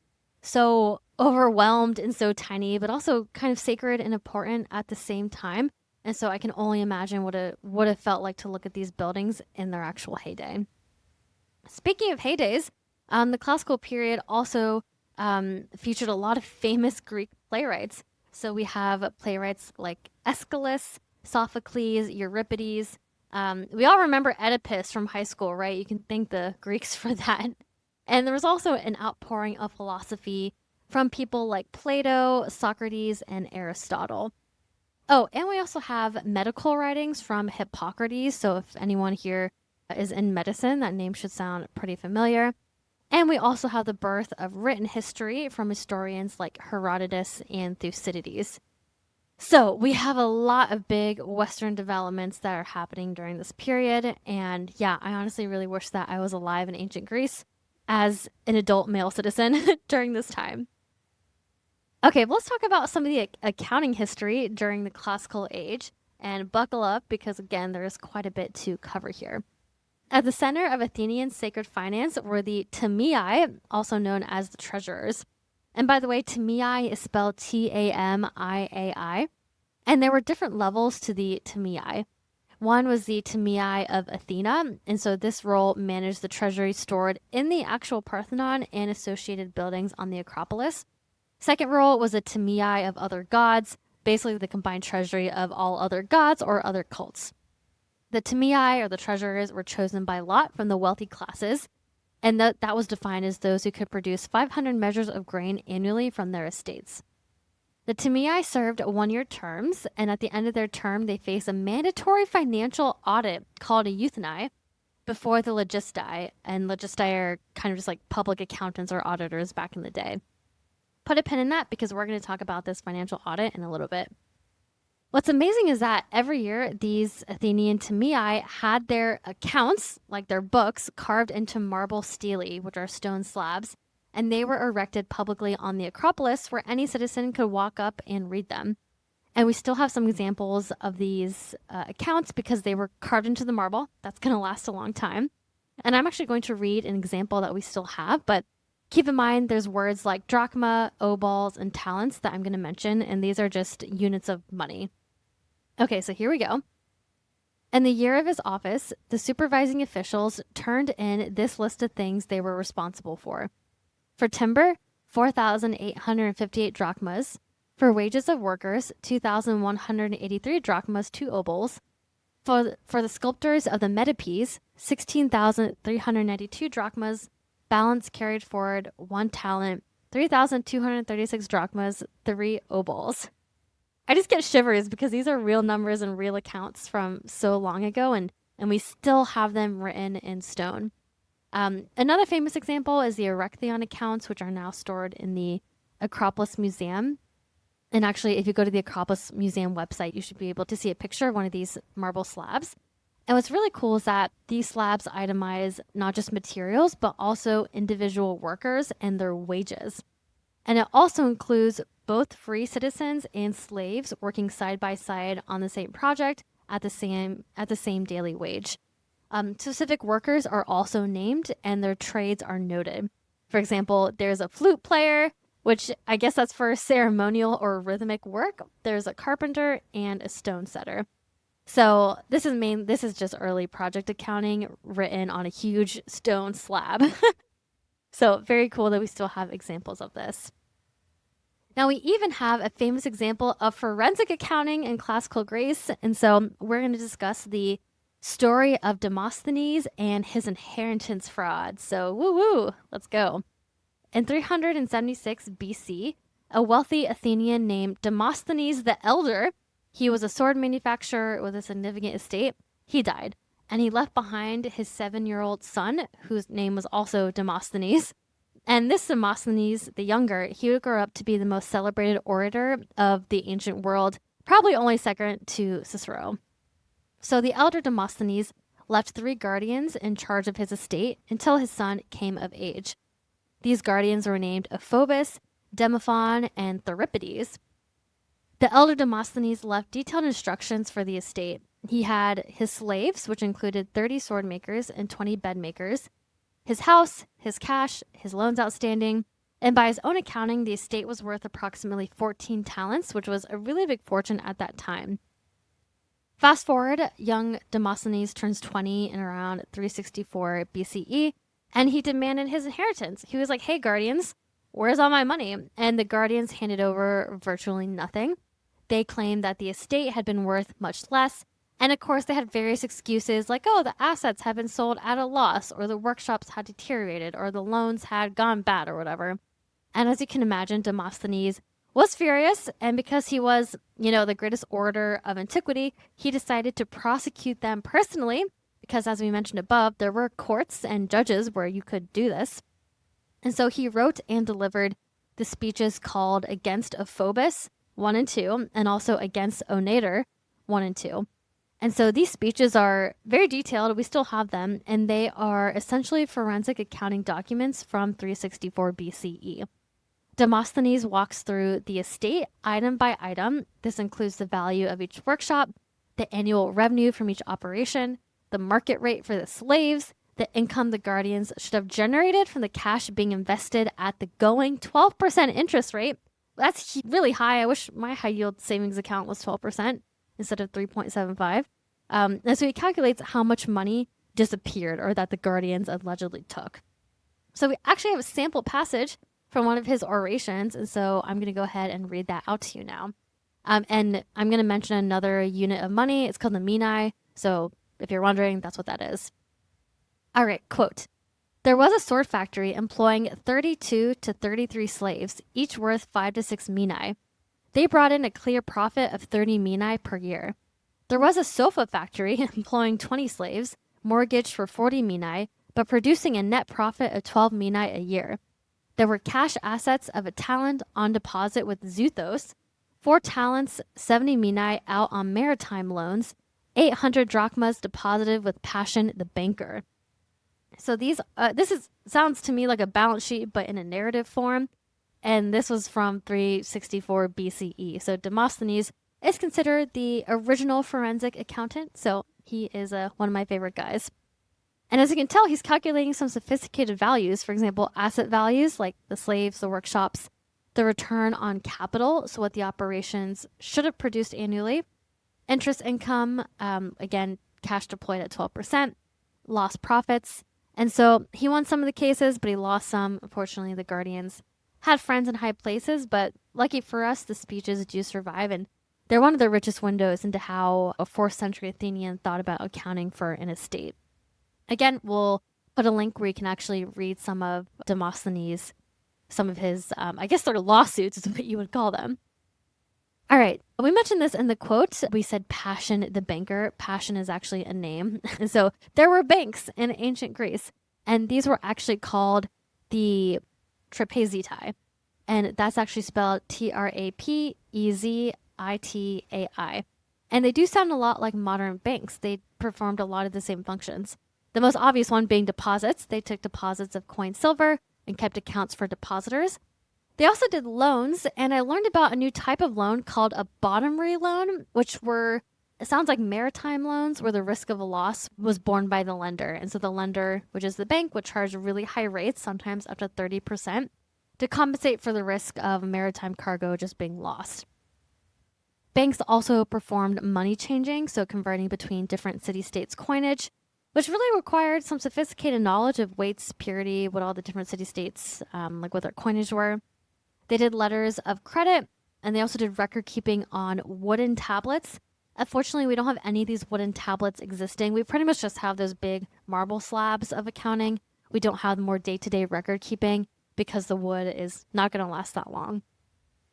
so overwhelmed and so tiny, but also kind of sacred and important at the same time. And so I can only imagine what it would have felt like to look at these buildings in their actual heyday. Speaking of heydays, the classical period also featured a lot of famous Greek playwrights. So we have playwrights like Aeschylus, Sophocles, Euripides. We all remember Oedipus from high school, right? You can thank the Greeks for that. And there was also an outpouring of philosophy from people like Plato, Socrates, and Aristotle. Oh, and we also have medical writings from Hippocrates. So if anyone here is in medicine, that name should sound pretty familiar. And we also have the birth of written history from historians like Herodotus and Thucydides. So we have a lot of big Western developments that are happening during this period. And yeah, I honestly really wish that I was alive in ancient Greece as an adult male citizen during this time. Okay, let's talk about some of the accounting history during the classical age, and buckle up because, again, there's quite a bit to cover here. At the center of Athenian sacred finance were the Tamiae, also known as the treasurers. And by the way, Tamiae is spelled Tamiai, and there were different levels to the Tamiae. One was the Tamiae of Athena, and so this role managed the treasury stored in the actual Parthenon and associated buildings on the Acropolis. Second role was a Tamiae of other gods, basically the combined treasury of all other gods or other cults. The Tamiae, or the treasurers, were chosen by lot from the wealthy classes, and that was defined as those who could produce 500 measures of grain annually from their estates. The Tamiae served 1-year terms, and at the end of their term, they faced a mandatory financial audit called a euthanae before the logistai, and logistai are kind of just like public accountants or auditors back in the day. Put a pin in that because we're going to talk about this financial audit in a little bit. What's amazing is that every year these Athenian Tamiae had their accounts, like their books, carved into marble stelae, which are stone slabs, and they were erected publicly on the Acropolis where any citizen could walk up and read them. And we still have some examples of these accounts because they were carved into the marble. That's going to last a long time. And I'm actually going to read an example that we still have, but keep in mind, there's words like drachma, obols, and talents that I'm going to mention, and these are just units of money. Okay, so here we go. In the year of his office, the supervising officials turned in this list of things they were responsible for. For timber, 4,858 drachmas. For wages of workers, 2,183 drachmas, 2 obols. For the sculptors of the metopes, 16,392 drachmas. Balance carried forward, 1 talent, 3,236 drachmas, 3 obols. I just get shivers because these are real numbers and real accounts from so long ago, and we still have them written in stone. Another famous example is the Erechtheion accounts, which are now stored in the Acropolis Museum. And actually, if you go to the Acropolis Museum website, you should be able to see a picture of one of these marble slabs. And what's really cool is that these slabs itemize not just materials, but also individual workers and their wages. And it also includes both free citizens and slaves working side by side on the same project at the same daily wage. Specific workers are also named and their trades are noted. For example, there's a flute player, which I guess that's for ceremonial or rhythmic work. There's a carpenter and a stone setter. So this is just early project accounting written on a huge stone slab. So very cool that we still have examples of this. Now we even have a famous example of forensic accounting in classical Greece. And so we're going to discuss the story of Demosthenes and his inheritance fraud. So woo, let's go. In 376 BC, a wealthy Athenian named Demosthenes the Elder, he was a sword manufacturer with a significant estate, he died. And he left behind his 7-year-old son, whose name was also Demosthenes. And this Demosthenes the Younger, he would grow up to be the most celebrated orator of the ancient world, probably only second to Cicero. So the elder Demosthenes left 3 guardians in charge of his estate until his son came of age. These guardians were named Ephobus, Demophon, and Theripides. The elder Demosthenes left detailed instructions for the estate. He had his slaves, which included 30 sword makers and 20 bed makers, his house, his cash, his loans outstanding, and by his own accounting, the estate was worth approximately 14 talents, which was a really big fortune at that time. Fast forward, young Demosthenes turns 20 in around 364 BCE, and he demanded his inheritance. He was like, hey, guardians, where's all my money? And the guardians handed over virtually nothing. They claimed that the estate had been worth much less. And of course, they had various excuses like, oh, the assets had been sold at a loss, or the workshops had deteriorated, or the loans had gone bad, or whatever. And as you can imagine, Demosthenes was furious. And because he was, the greatest orator of antiquity, he decided to prosecute them personally. Because as we mentioned above, there were courts and judges where you could do this. And so he wrote and delivered the speeches called Against Ephobus 1 and 2, and also Against Onator 1 and 2. And so these speeches are very detailed. We still have them, and they are essentially forensic accounting documents from 364 BCE. Demosthenes walks through the estate item by item. This includes the value of each workshop, the annual revenue from each operation, the market rate for the slaves, the income the guardians should have generated from the cash being invested at the going 12% interest rate. That's really high. I wish my high yield savings account was 12% instead of 3.75. And so he calculates how much money disappeared or that the guardians allegedly took. So we actually have a sample passage from one of his orations. And so I'm going to go ahead and read that out to you now. And I'm going to mention another unit of money. It's called the minae. So if you're wondering, that's what that is. All right, quote. There was a sword factory employing 32 to 33 slaves, each worth 5 to 6 minae. They brought in a clear profit of 30 minae per year. There was a sofa factory employing 20 slaves, mortgaged for 40 minae, but producing a net profit of 12 minae a year. There were cash assets of a talent on deposit with Xuthos, 4 talents, 70 minae out on maritime loans, 800 drachmas deposited with Passion the banker. So sounds to me like a balance sheet, but in a narrative form. And this was from 364 BCE. So Demosthenes is considered the original forensic accountant. So he is one of my favorite guys. And as you can tell, he's calculating some sophisticated values. For example, asset values like the slaves, the workshops, the return on capital. So what the operations should have produced annually. Interest income, again, cash deployed at 12%, lost profits. And so he won some of the cases, but he lost some. Unfortunately, the guardians had friends in high places, but lucky for us, the speeches do survive. And they're one of the richest windows into how a 4th century Athenian thought about accounting for an estate. Again, we'll put a link where you can actually read some of Demosthenes' some of his, I guess they're lawsuits is what you would call them. All right. We mentioned this in the quote. We said Passion the banker. Passion is actually a name. And so there were banks in ancient Greece, and these were actually called the trapezitai. And that's actually spelled Trapezitai. And they do sound a lot like modern banks. They performed a lot of the same functions. The most obvious one being deposits. They took deposits of coined silver and kept accounts for depositors. They also did loans, and I learned about a new type of loan called a bottomry loan, which were, it sounds like maritime loans where the risk of a loss was borne by the lender. And so the lender, which is the bank, would charge really high rates, sometimes up to 30%, to compensate for the risk of maritime cargo just being lost. Banks also performed money changing, so converting between different city-states coinage, which really required some sophisticated knowledge of weights, purity, what all the different city-states, like what their coinage were. They did letters of credit, and they also did record keeping on wooden tablets. Unfortunately, we don't have any of these wooden tablets existing. We pretty much just have those big marble slabs of accounting. We don't have more day-to-day record keeping because the wood is not going to last that long.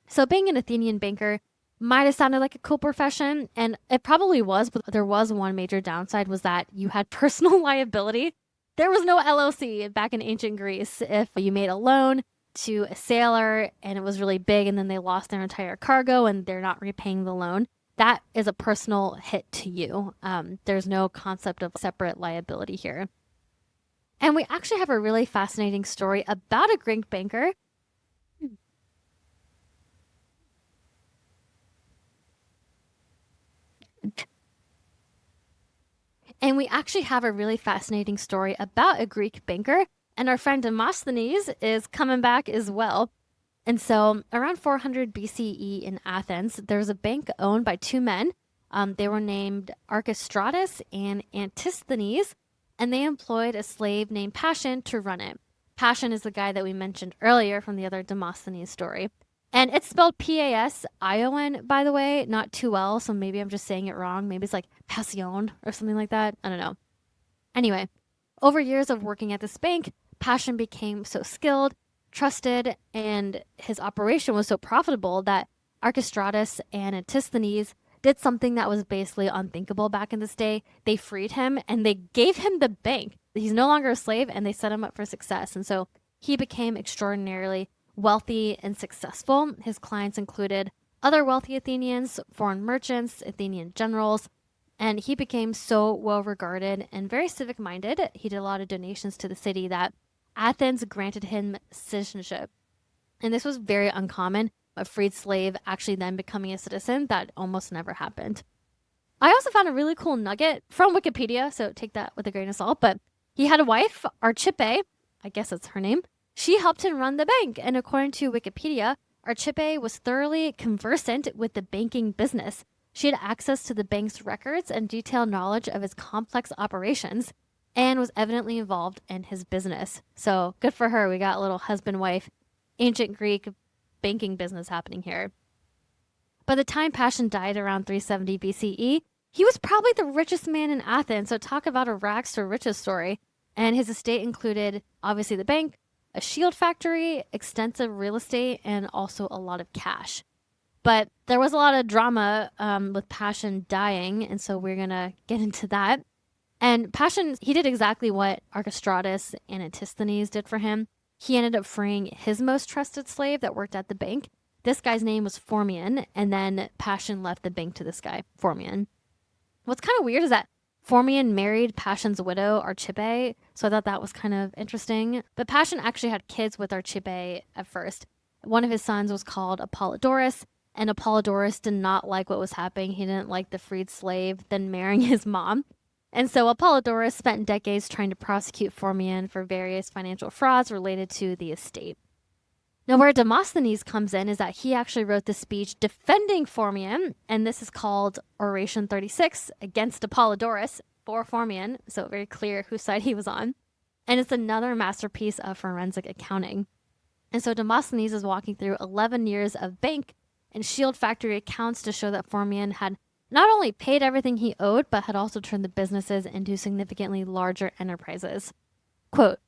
So being an Athenian banker might have sounded like a cool profession, and it probably was, but there was one major downside, was that you had personal liability. There was no LLC back in ancient Greece. If you made a loan to a sailor and it was really big and then they lost their entire cargo and they're not repaying the loan, that is a personal hit to you. There's no concept of separate liability here. And we actually have a really fascinating story about a Greek banker. And we actually have a really fascinating story about a Greek banker. And our friend Demosthenes is coming back as well. And so around 400 BCE in Athens, there was a bank owned by two men. They were named Archestratus and Antisthenes, and they employed a slave named Passion to run it. Passion is the guy that we mentioned earlier from the other Demosthenes story. And it's spelled P-A-S-I-O-N, by the way, not 2 L, so maybe I'm just saying it wrong. Maybe it's like Passion or something like that. I don't know. Anyway, over years of working at this bank, Passion became so skilled, trusted, and his operation was so profitable that Archestratus and Antisthenes did something that was basically unthinkable back in this day. They freed him and they gave him the bank. He's no longer a slave, and they set him up for success. And so he became extraordinarily wealthy and successful. His clients included other wealthy Athenians, foreign merchants, Athenian generals, and he became so well regarded and very civic minded. He did a lot of donations to the city that Athens granted him citizenship. And this was very uncommon, a freed slave actually then becoming a citizen. That almost never happened. I also found a really cool nugget from Wikipedia, so take that with a grain of salt, but he had a wife, Archippe, I guess that's her name. She helped him run the bank, and according to Wikipedia, Archippe was thoroughly conversant with the banking business. She had access to the bank's records and detailed knowledge of his complex operations, and was evidently involved in his business. So good for her. We got a little husband-wife, ancient Greek banking business happening here. By the time Passion died around 370 BCE, he was probably the richest man in Athens. So talk about a rags to riches story. And his estate included, obviously, the bank, a shield factory, extensive real estate, and also a lot of cash. But there was a lot of drama with Passion dying, and so we're going to get into that. And Passion, he did exactly what Archestratus and Antisthenes did for him. He ended up freeing his most trusted slave that worked at the bank. This guy's name was Phormion, and then Passion left the bank to this guy, Phormion. What's kind of weird is that Phormion married Passion's widow, Archippe, so I thought that was kind of interesting. But Passion actually had kids with Archippe at first. One of his sons was called Apollodorus, and Apollodorus did not like what was happening. He didn't like the freed slave then marrying his mom. And so Apollodorus spent decades trying to prosecute Phormion for various financial frauds related to the estate. Now, where Demosthenes comes in is that he actually wrote the speech defending Phormion, and this is called Oration 36 against Apollodorus for Phormion, so very clear whose side he was on. And it's another masterpiece of forensic accounting. And so Demosthenes is walking through 11 years of bank and shield factory accounts to show that Phormion had not only paid everything he owed, but had also turned the businesses into significantly larger enterprises. Quote,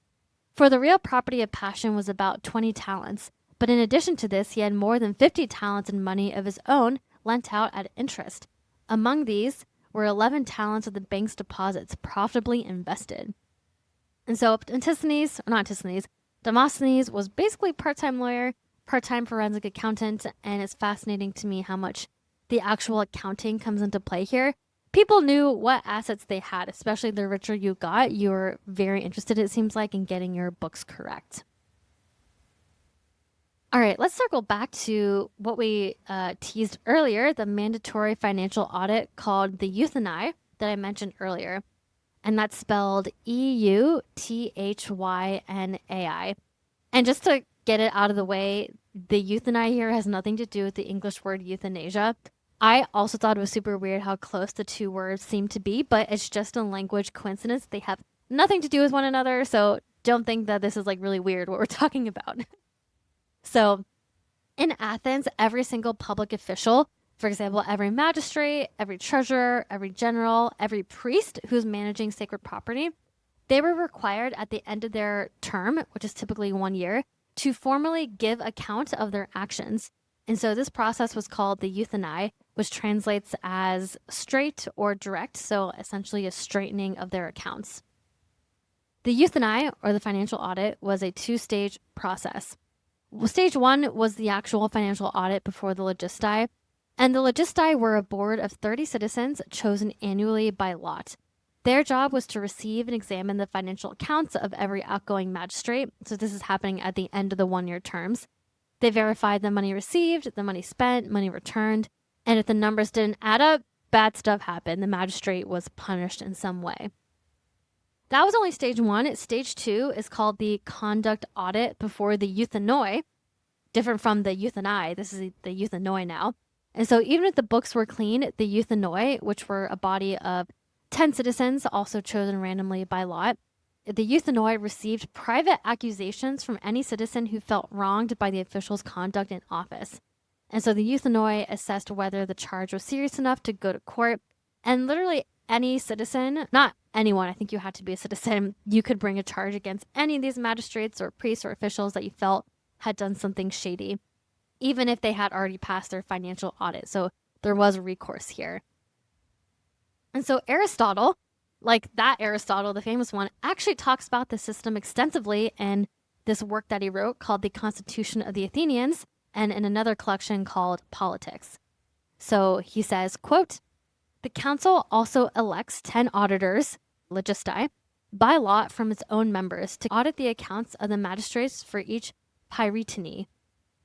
For the real property of passion was about 20 talents, but in addition to this, he had more than 50 talents in money of his own lent out at interest. Among these were 11 talents of the bank's deposits profitably invested. And so Demosthenes was basically part-time lawyer, part-time forensic accountant, and it's fascinating to me how much the actual accounting comes into play here. People knew what assets they had, especially the richer you got. You were very interested, it seems like, in getting your books correct. All right, let's circle back to what we teased earlier, the mandatory financial audit called the Euthyni that I mentioned earlier. And that's spelled EUTHYNAI. And just to get it out of the way, the Euthyni here has nothing to do with the English word euthanasia. I also thought it was super weird how close the two words seem to be, but it's just a language coincidence. They have nothing to do with one another, so don't think that this is like really weird what we're talking about. So in Athens, every single public official, for example, every magistrate, every treasurer, every general, every priest who's managing sacred property, they were required at the end of their term, which is typically 1 year, to formally give account of their actions. And so this process was called the Euthyni, which translates as straight or direct, so essentially a straightening of their accounts. The Euthyni, or the financial audit, was a two-stage process. Stage one was the actual financial audit before the logisti, and the logisti were a board of 30 citizens chosen annually by lot. Their job was to receive and examine the financial accounts of every outgoing magistrate, so this is happening at the end of the 1 year terms. They verified the money received, the money spent, money returned, and if the numbers didn't add up, bad stuff happened. The magistrate was punished in some way. That was only stage one. Stage two is called the conduct audit before the euthanoi, different from the euthani. This is the euthanoi now. And so even if the books were clean, the euthanoi, which were a body of 10 citizens, also chosen randomly by lot, the euthanoi received private accusations from any citizen who felt wronged by the official's conduct in office. And so the euthanoi assessed whether the charge was serious enough to go to court. And literally any citizen, not anyone, I think you had to be a citizen, you could bring a charge against any of these magistrates or priests or officials that you felt had done something shady, even if they had already passed their financial audit. So there was recourse here. And so Aristotle, like that Aristotle, the famous one, actually talks about the system extensively in this work that he wrote called The Constitution of the Athenians and in another collection called Politics. So he says, quote, "The council also elects 10 auditors, logisti, by lot from its own members to audit the accounts of the magistrates for each peiritini."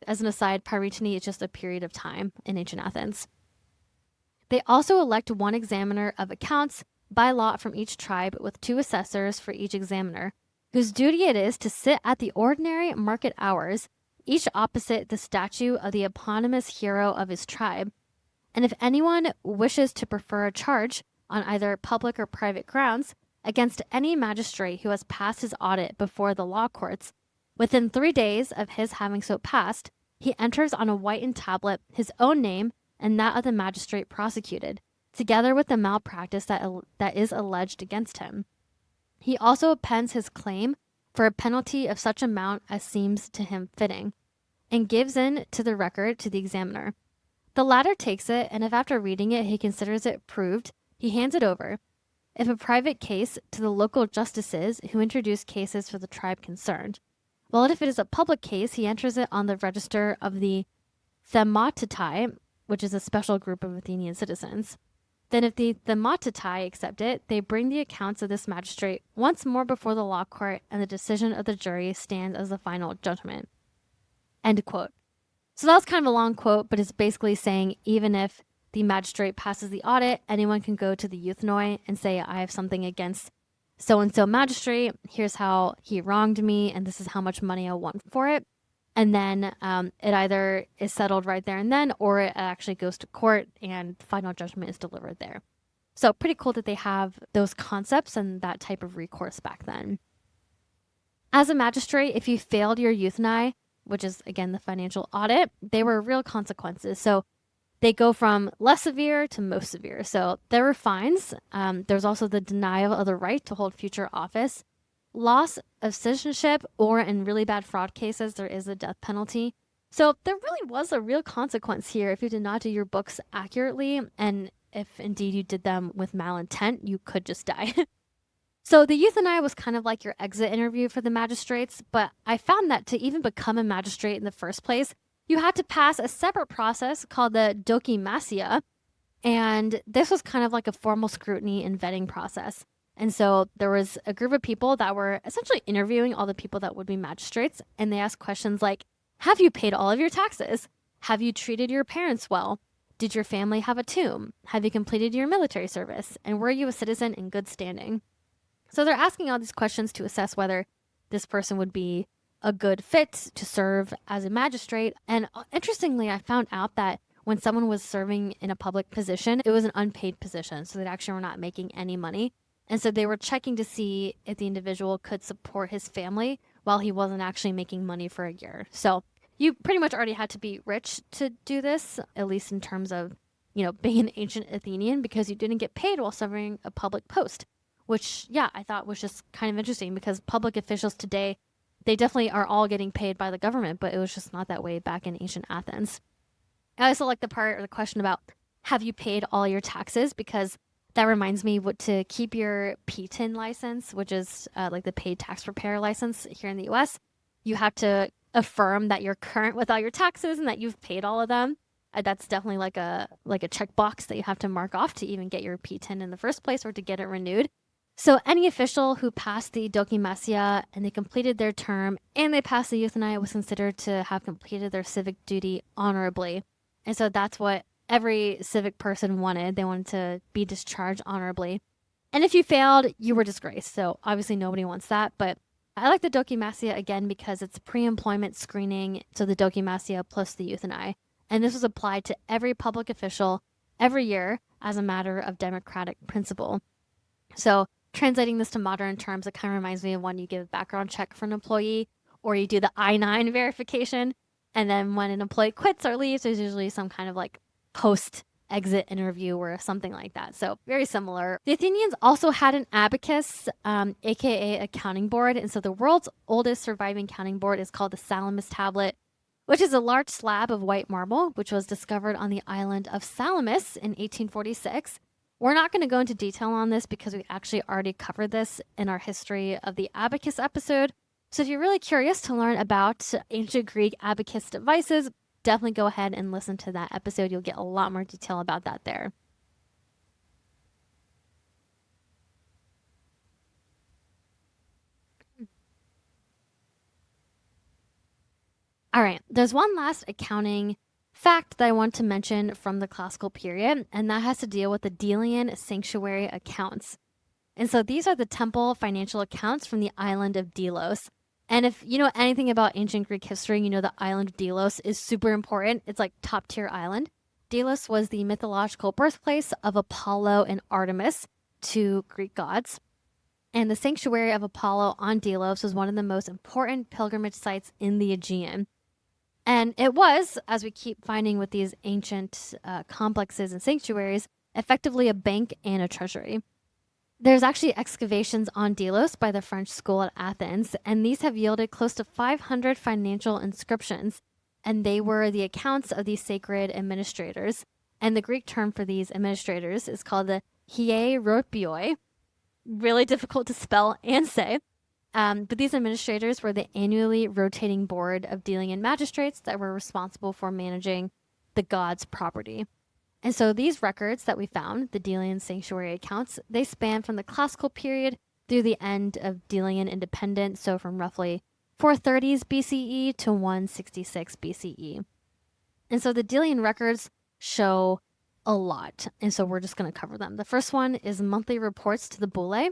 As an aside, peiritini is just a period of time in ancient Athens. They also elect one examiner of accounts by lot from each tribe with 2 assessors for each examiner, whose duty it is to sit at the ordinary market hours, each opposite the statue of the eponymous hero of his tribe. And if anyone wishes to prefer a charge on either public or private grounds against any magistrate who has passed his audit before the law courts, within 3 days of his having so passed, he enters on a whitened tablet his own name and that of the magistrate prosecuted, together with the malpractice that is alleged against him. He also appends his claim for a penalty of such amount as seems to him fitting, and gives in to the record to the examiner. The latter takes it, and if after reading it he considers it proved, he hands it over, if a private case, to the local justices who introduce cases for the tribe concerned. While if it is a public case, he enters it on the register of the Thematitai, which is a special group of Athenian citizens. Then if the Thematitai accept it, they bring the accounts of this magistrate once more before the law court, and the decision of the jury stands as the final judgment. End quote. So that was kind of a long quote, but it's basically saying even if the magistrate passes the audit, anyone can go to the euthanoi and say, I have something against so-and-so magistrate, here's how he wronged me, and this is how much money I want for it. And then it either is settled right there and then, or it actually goes to court and final judgment is delivered there. So pretty cool that they have those concepts and that type of recourse back then. As a magistrate, if you failed your euthanai, which is, again, the financial audit, they were real consequences. So they go from less severe to most severe. So there were fines. There's also the denial of the right to hold future office. loss of citizenship, or in really bad fraud cases, there is a death penalty. So there really was a real consequence here if you did not do your books accurately, and if indeed you did them with malintent, you could just die. So the euthanasia was kind of like your exit interview for the magistrates, but I found that to even become a magistrate in the first place, you had to pass a separate process called the dokimasia, and this was kind of like a formal scrutiny and vetting process. And so there was a group of people that were essentially interviewing all the people that would be magistrates, and they asked questions like, have you paid all of your taxes? Have you treated your parents well? Did your family have a tomb? Have you completed your military service? And were you a citizen in good standing? So they're asking all these questions to assess whether this person would be a good fit to serve as a magistrate. And interestingly, I found out that when someone was serving in a public position, it was an unpaid position. So they actually were not making any money. And so they were checking to see if the individual could support his family while he wasn't actually making money for a year. So you pretty much already had to be rich to do this, at least in terms of, being an ancient Athenian, because you didn't get paid while serving a public post. Which, yeah, I thought was just kind of interesting because public officials today, they definitely are all getting paid by the government, but it was just not that way back in ancient Athens. I also like the question about, have you paid all your taxes? Because that reminds me to keep your PTIN license, which is like the paid tax preparer license here in the US, you have to affirm that you're current with all your taxes and that you've paid all of them. That's definitely like a checkbox that you have to mark off to even get your PTIN in the first place or to get it renewed. So any official who passed the dokimasia and they completed their term and they passed the euthanasia was considered to have completed their civic duty honorably. And so that's what every civic person wanted. They wanted to be discharged honorably. And if you failed, you were disgraced. So obviously nobody wants that. But I like the dokimasia again because it's pre-employment screening. So the dokimasia plus the euthanasia. And this was applied to every public official every year as a matter of democratic principle. So translating this to modern terms, it kind of reminds me of when you give a background check for an employee or you do the I-9 verification. And then when an employee quits or leaves, there's usually some kind of like post-exit interview or something like that. So very similar. The Athenians also had an abacus, aka accounting board. And so the world's oldest surviving counting board is called the Salamis tablet, which is a large slab of white marble, which was discovered on the island of Salamis in 1846. We're not going to go into detail on this because we actually already covered this in our history of the abacus episode. So if you're really curious to learn about ancient Greek abacus devices, definitely go ahead and listen to that episode. You'll get a lot more detail about that there. All right, there's one last accounting fact that I want to mention from the classical period, and that has to deal with the Delian sanctuary accounts. And so these are the temple financial accounts from the island of Delos. And if you know anything about ancient Greek history, you know the island of Delos is super important. It's like top tier island. Delos was the mythological birthplace of Apollo and Artemis, two Greek gods. And the sanctuary of Apollo on Delos was one of the most important pilgrimage sites in the Aegean. And it was, as we keep finding with these ancient complexes and sanctuaries, effectively a bank and a treasury. There's actually excavations on Delos by the French school at Athens, and these have yielded close to 500 financial inscriptions, and they were the accounts of these sacred administrators. And the Greek term for these administrators is called the hieropioi, really difficult to spell and say. But these administrators were the annually rotating board of Delian magistrates that were responsible for managing the gods' property. And so these records that we found, the Delian sanctuary accounts, they span from the classical period through the end of Delian independence, so from roughly 430s BCE to 166 BCE. And so the Delian records show a lot, and so we're just going to cover them. The first one is monthly reports to the bullae.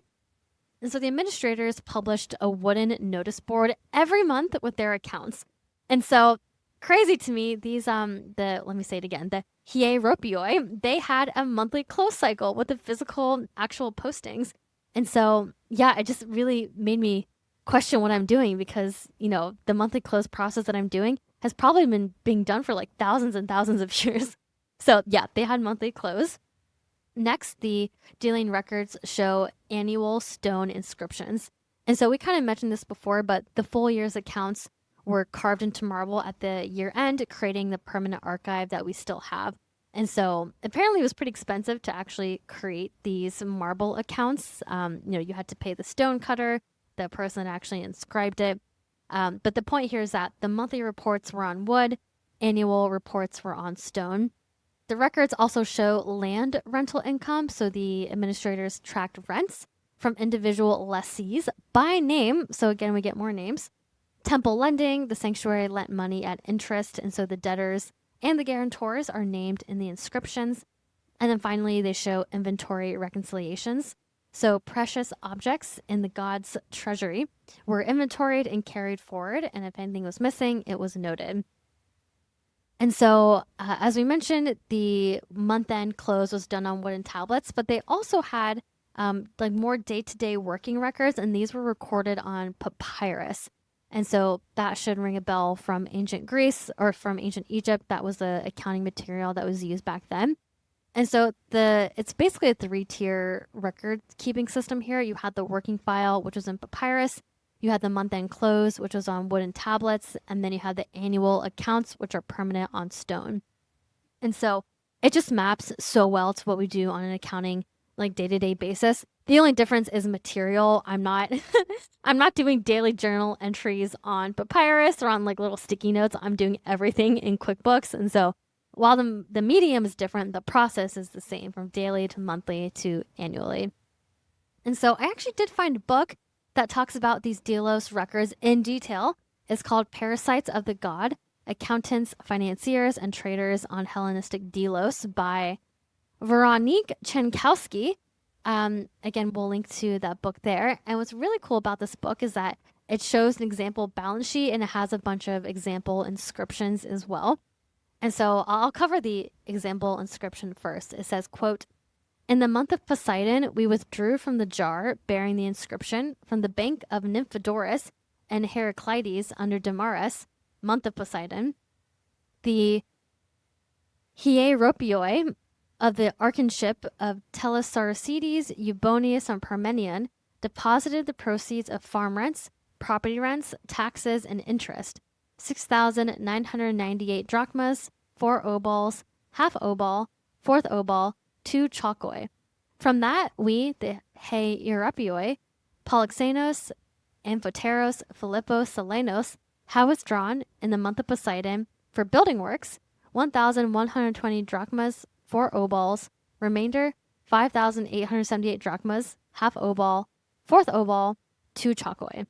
And so the administrators published a wooden notice board every month with their accounts. And so crazy to me, these let me say it again, the hieropioi, they had a monthly close cycle with the physical actual postings. And so yeah, it just really made me question what I'm doing because, you know, the monthly close process that I'm doing has probably been being done for like thousands and thousands of years. So yeah, they had monthly close. Next, the Delian records show annual stone inscriptions. And so we kind of mentioned this before, but the full year's accounts were carved into marble at the year end, creating the permanent archive that we still have. And so apparently it was pretty expensive to actually create these marble accounts. You had to pay the stone cutter, the person that actually inscribed it. But the point here is that the monthly reports were on wood, annual reports were on stone. The records also show land rental income, so the administrators tracked rents from individual lessees by name. So again, we get more names. Temple lending, the sanctuary lent money at interest, and so the debtors and the guarantors are named in the inscriptions. And then finally, they show inventory reconciliations. So precious objects in the god's treasury were inventoried and carried forward, and if anything was missing, it was noted. And so, as we mentioned, the month-end close was done on wooden tablets, but they also had more day-to-day working records, and these were recorded on papyrus. And so that should ring a bell from ancient Greece or from ancient Egypt. That was the accounting material that was used back then. And so it's basically a 3-tier record keeping system here. You had the working file, which was in papyrus. You had the month-end close, which was on wooden tablets. And then you had the annual accounts, which are permanent on stone. And so it just maps so well to what we do on an accounting day-to-day basis. The only difference is material. I'm not I'm not doing daily journal entries on papyrus or on little sticky notes. I'm doing everything in QuickBooks. And so while the medium is different, the process is the same from daily to monthly to annually. And so I actually did find a book that talks about these Delos records in detail. It's called Parasites of the God, Accountants, Financiers, and Traders on Hellenistic Delos by Veronique Chenkowski. Again, we'll link to that book there. And what's really cool about this book is that it shows an example balance sheet and it has a bunch of example inscriptions as well. And so I'll cover the example inscription first. It says, quote, "In the month of Poseidon, we withdrew from the jar bearing the inscription from the bank of Nymphodorus and Heraclides under Damaris, month of Poseidon. The Hieropioi of the archonship of Telesarcides, Eubonius, and Parmenion deposited the proceeds of farm rents, property rents, taxes, and interest, 6,998 drachmas, 4 obols, half obol, fourth obol, 2 chalkoi. From that, we, the Hieropioi, Polyxenos, Amphoteros, Philippos, Selenos, have withdrawn in the month of Poseidon for building works, 1,120 drachmas, 4 obols, remainder 5,878 drachmas, half obol, fourth obol, 2 chalkoi."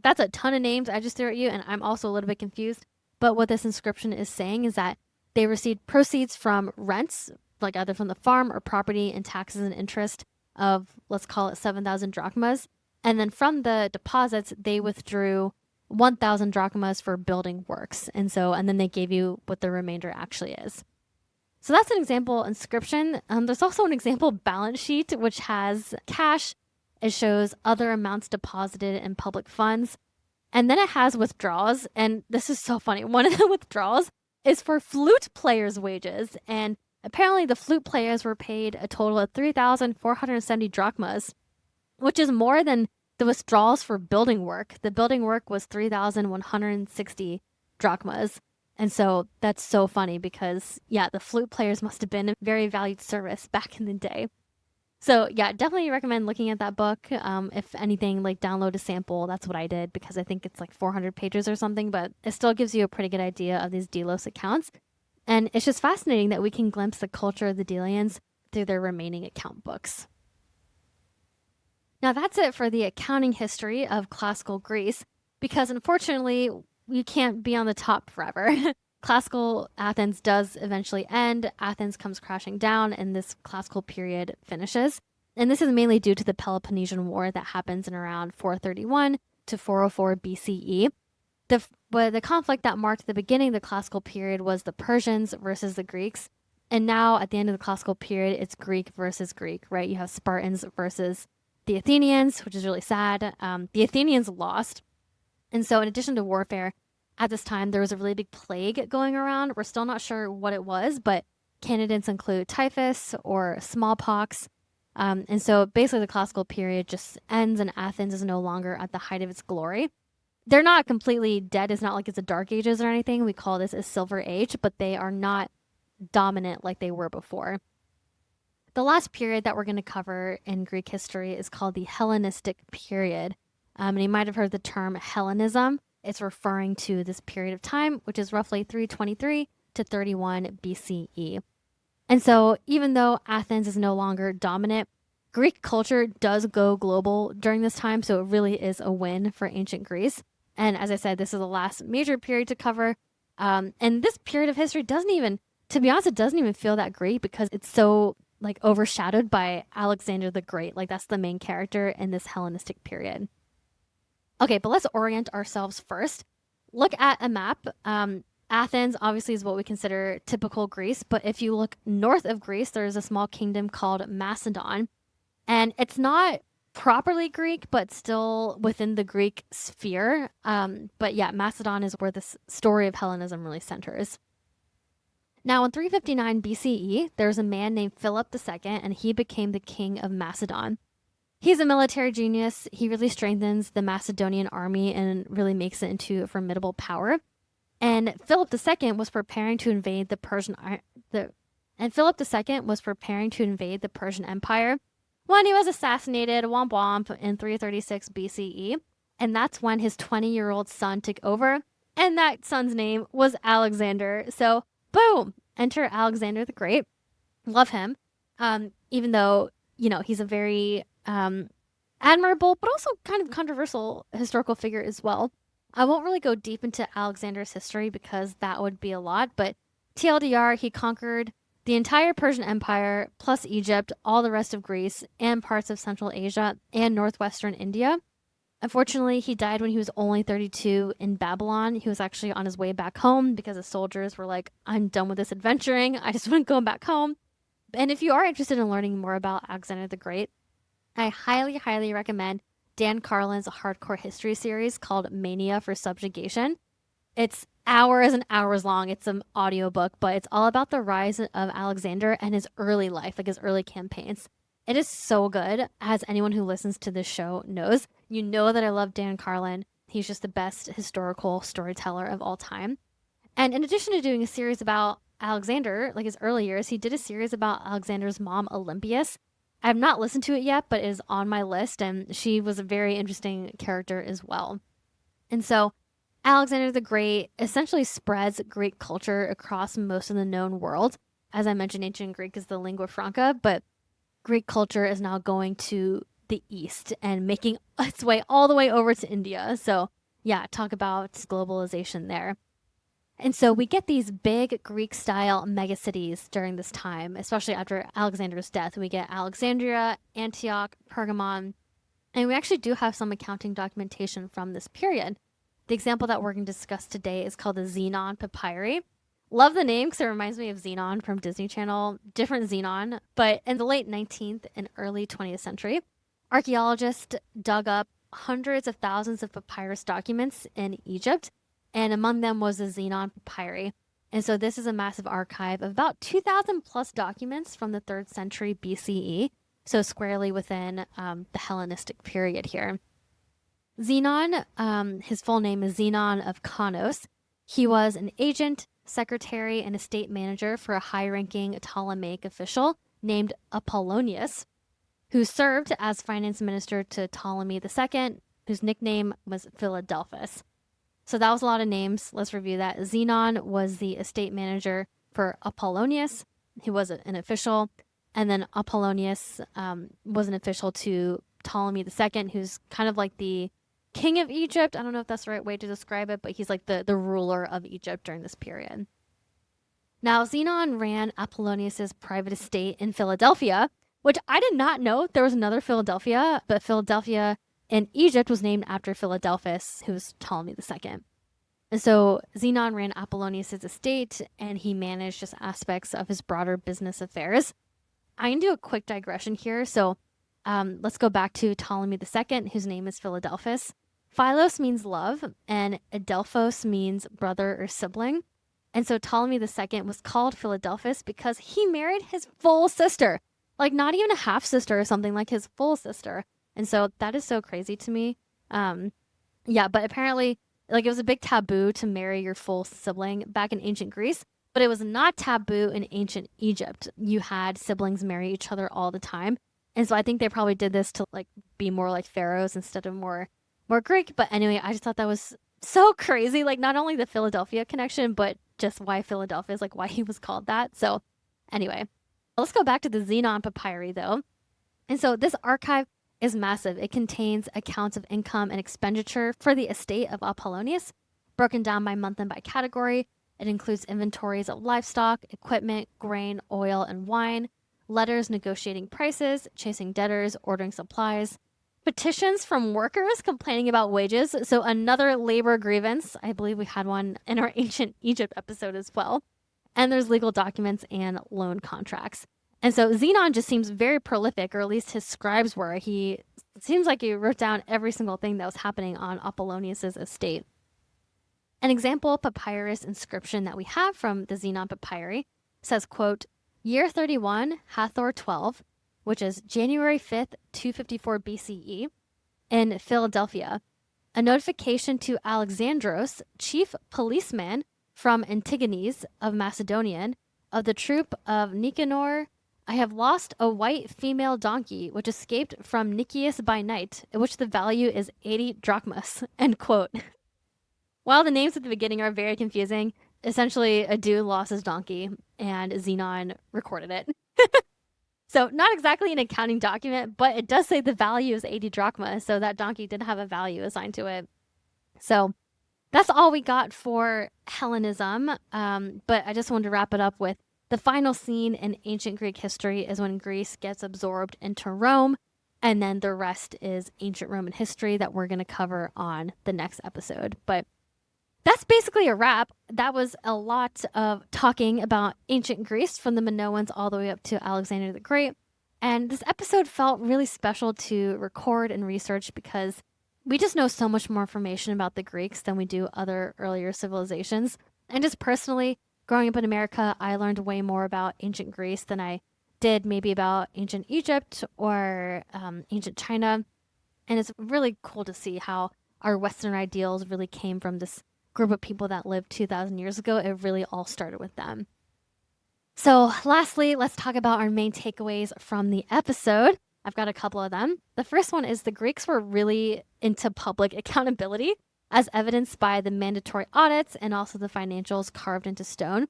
That's a ton of names I just threw at you, and I'm also a little bit confused. But what this inscription is saying is that they received proceeds from rents, either from the farm or property, and taxes and interest of, let's call it 7,000 drachmas. And then from the deposits, they withdrew 1,000 drachmas for building works. And then they gave you what the remainder actually is. So that's an example inscription. There's also an example balance sheet, which has cash. It shows other amounts deposited in public funds. And then it has withdrawals. And this is so funny. One of the withdrawals is for flute players' wages. And apparently the flute players were paid a total of 3,470 drachmas, which is more than the withdrawals for building work. The building work was 3,160 drachmas. And so that's so funny because, the flute players must have been a very valued service back in the day. So, definitely recommend looking at that book. If anything, download a sample. That's what I did because I think it's 400 pages or something, but it still gives you a pretty good idea of these Delos accounts. And it's just fascinating that we can glimpse the culture of the Delians through their remaining account books. Now, that's it for the accounting history of classical Greece, because unfortunately, you can't be on the top forever. Classical Athens does eventually end. Athens comes crashing down, and this classical period finishes. And this is mainly due to the Peloponnesian War that happens in around 431 to 404 BCE. The conflict that marked the beginning of the classical period was the Persians versus the Greeks. And now, at the end of the classical period, it's Greek versus Greek, right? You have Spartans versus the Athenians, which is really sad. The Athenians lost. And so in addition to warfare, at this time, there was a really big plague going around. We're still not sure what it was, but candidates include typhus or smallpox. And so basically the classical period just ends and Athens is no longer at the height of its glory. They're not completely dead. It's not like it's a dark ages or anything. We call this a silver age, but they are not dominant like they were before. The last period that we're going to cover in Greek history is called the Hellenistic period. And you might have heard the term Hellenism. It's referring to this period of time, which is roughly 323 to 31 BCE. And so even though Athens is no longer dominant, Greek culture does go global during this time. So it really is a win for ancient Greece. And as I said, this is the last major period to cover. And this period of history doesn't even, to be honest, it doesn't even feel that great because it's so like overshadowed by Alexander the Great. Like that's the main character in this Hellenistic period. Okay, but let's orient ourselves first. Look at a map. Athens obviously is what we consider typical Greece, but if you look north of Greece, there's a small kingdom called Macedon. And it's not properly Greek, but still within the Greek sphere. But yeah, Macedon is where this story of Hellenism really centers. Now, in 359 BCE, there's a man named Philip II, and he became the king of Macedon. He's a military genius. He really strengthens the Macedonian army and really makes it into a formidable power. And Philip II was preparing to invade the Persian Empire when he was assassinated, womp womp, in 336 BCE. And that's when his 20-year-old son took over, and that son's name was Alexander. So boom, enter Alexander the Great. Love him. Even though, he's a very admirable, but also kind of controversial historical figure as well. I won't really go deep into Alexander's history because that would be a lot, but TLDR, he conquered the entire Persian Empire, plus Egypt, all the rest of Greece, and parts of Central Asia and northwestern India. Unfortunately, he died when he was only 32 in Babylon. He was actually on his way back home because the soldiers were like, I'm done with this adventuring. I just want to go back home. And if you are interested in learning more about Alexander the Great, I highly, highly recommend Dan Carlin's hardcore history series called Mania for Subjugation. It's hours and hours long. It's an audiobook, but it's all about the rise of Alexander and his early life, like his early campaigns. It is so good, as anyone who listens to this show knows. You know that I love Dan Carlin. He's just the best historical storyteller of all time. And in addition to doing a series about Alexander, like his early years, he did a series about Alexander's mom, Olympias. I have not listened to it yet, but it is on my list, and she was a very interesting character as well. And so Alexander the Great essentially spreads Greek culture across most of the known world. As I mentioned, ancient Greek is the lingua franca, but Greek culture is now going to the east and making its way all the way over to India. So yeah, talk about globalization there. And so we get these big Greek-style megacities during this time, especially after Alexander's death. We get Alexandria, Antioch, Pergamon, and we actually do have some accounting documentation from this period. The example that we're going to discuss today is called the Xenon Papyri. Love the name because it reminds me of Xenon from Disney Channel, different Xenon. But in the late 19th and early 20th century, archaeologists dug up hundreds of thousands of papyrus documents in Egypt, and among them was the Xenon Papyri. And so this is a massive archive of about 2,000 plus documents from the 3rd century BCE, so squarely within the Hellenistic period here. Xenon, his full name is Xenon of Konos. He was an agent, secretary, and estate manager for a high-ranking Ptolemaic official named Apollonius, who served as finance minister to Ptolemy II, whose nickname was Philadelphus. So that was a lot of names. Let's review that. Xenon was the estate manager for Apollonius. He was an official. And then Apollonius was an official to Ptolemy II, who's kind of like the king of Egypt. I don't know if that's the right way to describe it, but he's like the ruler of Egypt during this period. Now, Xenon ran Apollonius's private estate in Philadelphia, which I did not know there was another Philadelphia, but Philadelphia in Egypt was named after Philadelphus, who was Ptolemy II. And so Xenon ran Apollonius's estate, and he managed just aspects of his broader business affairs. I'm going to do a quick digression here. So let's go back to Ptolemy II, whose name is Philadelphus. Philos means love, and Adelphos means brother or sibling. And so Ptolemy II was called Philadelphus because he married his full sister. like not even a half sister or something, like his full sister. And so that is so crazy to me. Yeah, but apparently, like it was a big taboo to marry your full sibling back in ancient Greece, but it was not taboo in ancient Egypt. You had siblings marry each other all the time. And so I think they probably did this to like be more like pharaohs instead of more Greek. But anyway, I just thought that was so crazy. Like not only the Philadelphia connection, but just why Philadelphia is like why he was called that. So anyway, let's go back to the Xenon papyri though. And so this archive is massive. It contains accounts of income and expenditure for the estate of Apollonius, broken down by month and by category. It includes inventories of livestock, equipment, grain, oil, and wine, letters negotiating prices, chasing debtors, ordering supplies, petitions from workers complaining about wages. So another labor grievance. I believe we had one in our ancient Egypt episode as well. And there's legal documents and loan contracts. And so Xenon just seems very prolific, or at least his scribes were. It seems like he wrote down every single thing that was happening on Apollonius's estate. An example papyrus inscription that we have from the Xenon papyri says, quote, year 31, Hathor 12, which is January 5th, 254 BCE, in Philadelphia, a notification to Alexandros, chief policeman from Antigones of Macedonian, of the troop of Nicanor, I have lost a white female donkey which escaped from Nicias by night, which the value is 80 drachmas, end quote. While the names at the beginning are very confusing, essentially a dude lost his donkey and Xenon recorded it. So not exactly an accounting document, but it does say the value is 80 drachmas, so that donkey did have a value assigned to it. So that's all we got for Hellenism, but I just wanted to wrap it up with the final scene in ancient Greek history is when Greece gets absorbed into Rome, and then the rest is ancient Roman history that we're going to cover on the next episode. But that's basically a wrap. That was a lot of talking about ancient Greece from the Minoans all the way up to Alexander the Great. And this episode felt really special to record and research because we just know so much more information about the Greeks than we do other earlier civilizations. And just personally, growing up in America, I learned way more about ancient Greece than I did maybe about ancient Egypt or ancient China. And it's really cool to see how our Western ideals really came from this group of people that lived 2,000 years ago. It really all started with them. So lastly, let's talk about our main takeaways from the episode. I've got a couple of them. The first one is the Greeks were really into public accountability, as evidenced by the mandatory audits and also the financials carved into stone.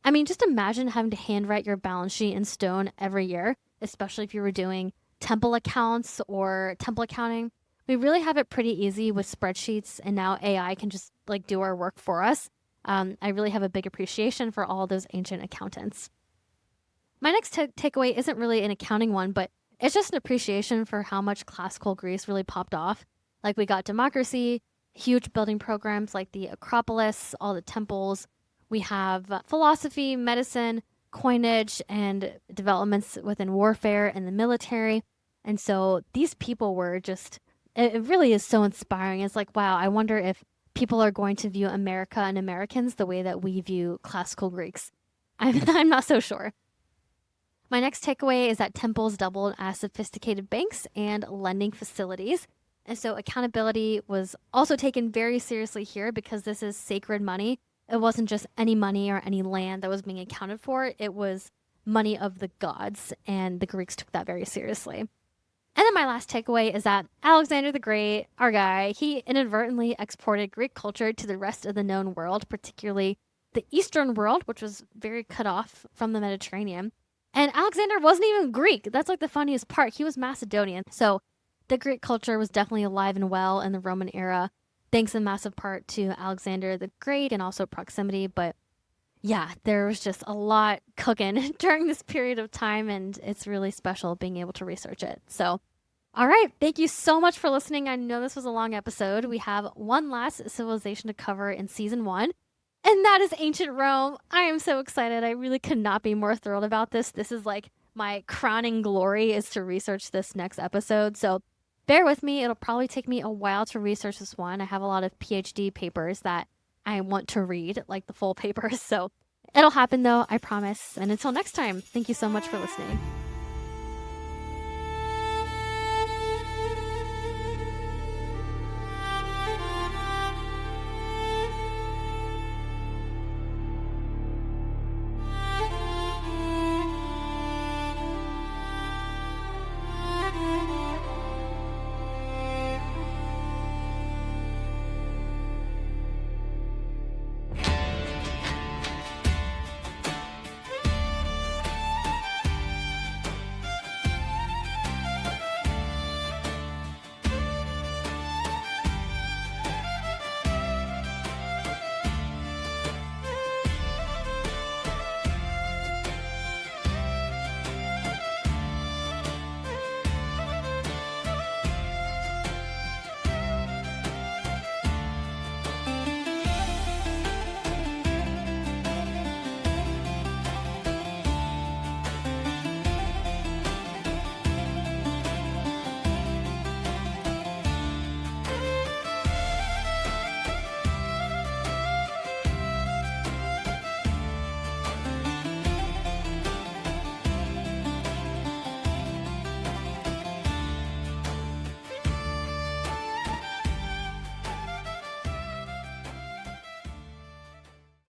I mean, just imagine having to handwrite your balance sheet in stone every year, especially if you were doing temple accounts or temple accounting. We really have it pretty easy with spreadsheets, and now AI can just like do our work for us. I really have a big appreciation for all those ancient accountants. My next takeaway isn't really an accounting one, but it's just an appreciation for how much classical Greece really popped off. Like we got democracy, huge building programs like the Acropolis, all the temples. We have philosophy, medicine, coinage, and developments within warfare and the military. And so these people were just, it really is so inspiring. It's like, wow, I wonder if people are going to view America and Americans the way that we view classical Greeks. I'm not so sure. My next takeaway is that temples doubled as sophisticated banks and lending facilities. And so accountability was also taken very seriously here because this is sacred money. It wasn't just any money or any land that was being accounted for. It was money of the gods, and the Greeks took that very seriously. And then my last takeaway is that Alexander the Great, our guy, he inadvertently exported Greek culture to the rest of the known world, particularly the Eastern world, which was very cut off from the Mediterranean. And Alexander wasn't even Greek. That's like the funniest part. He was Macedonian. So the Greek culture was definitely alive and well in the Roman era, thanks in massive part to Alexander the Great and also proximity. But yeah, there was just a lot cooking during this period of time, and it's really special being able to research it. So, all right, thank you so much for listening. I know this was a long episode. We have one last civilization to cover in season 1, and that is ancient Rome. I am so excited. I really could not be more thrilled about this. This is like my crowning glory is to research this next episode. So bear with me. It'll probably take me a while to research this one. I have a lot of PhD papers that I want to read, like the full papers. So it'll happen though, I promise. And until next time, thank you so much for listening.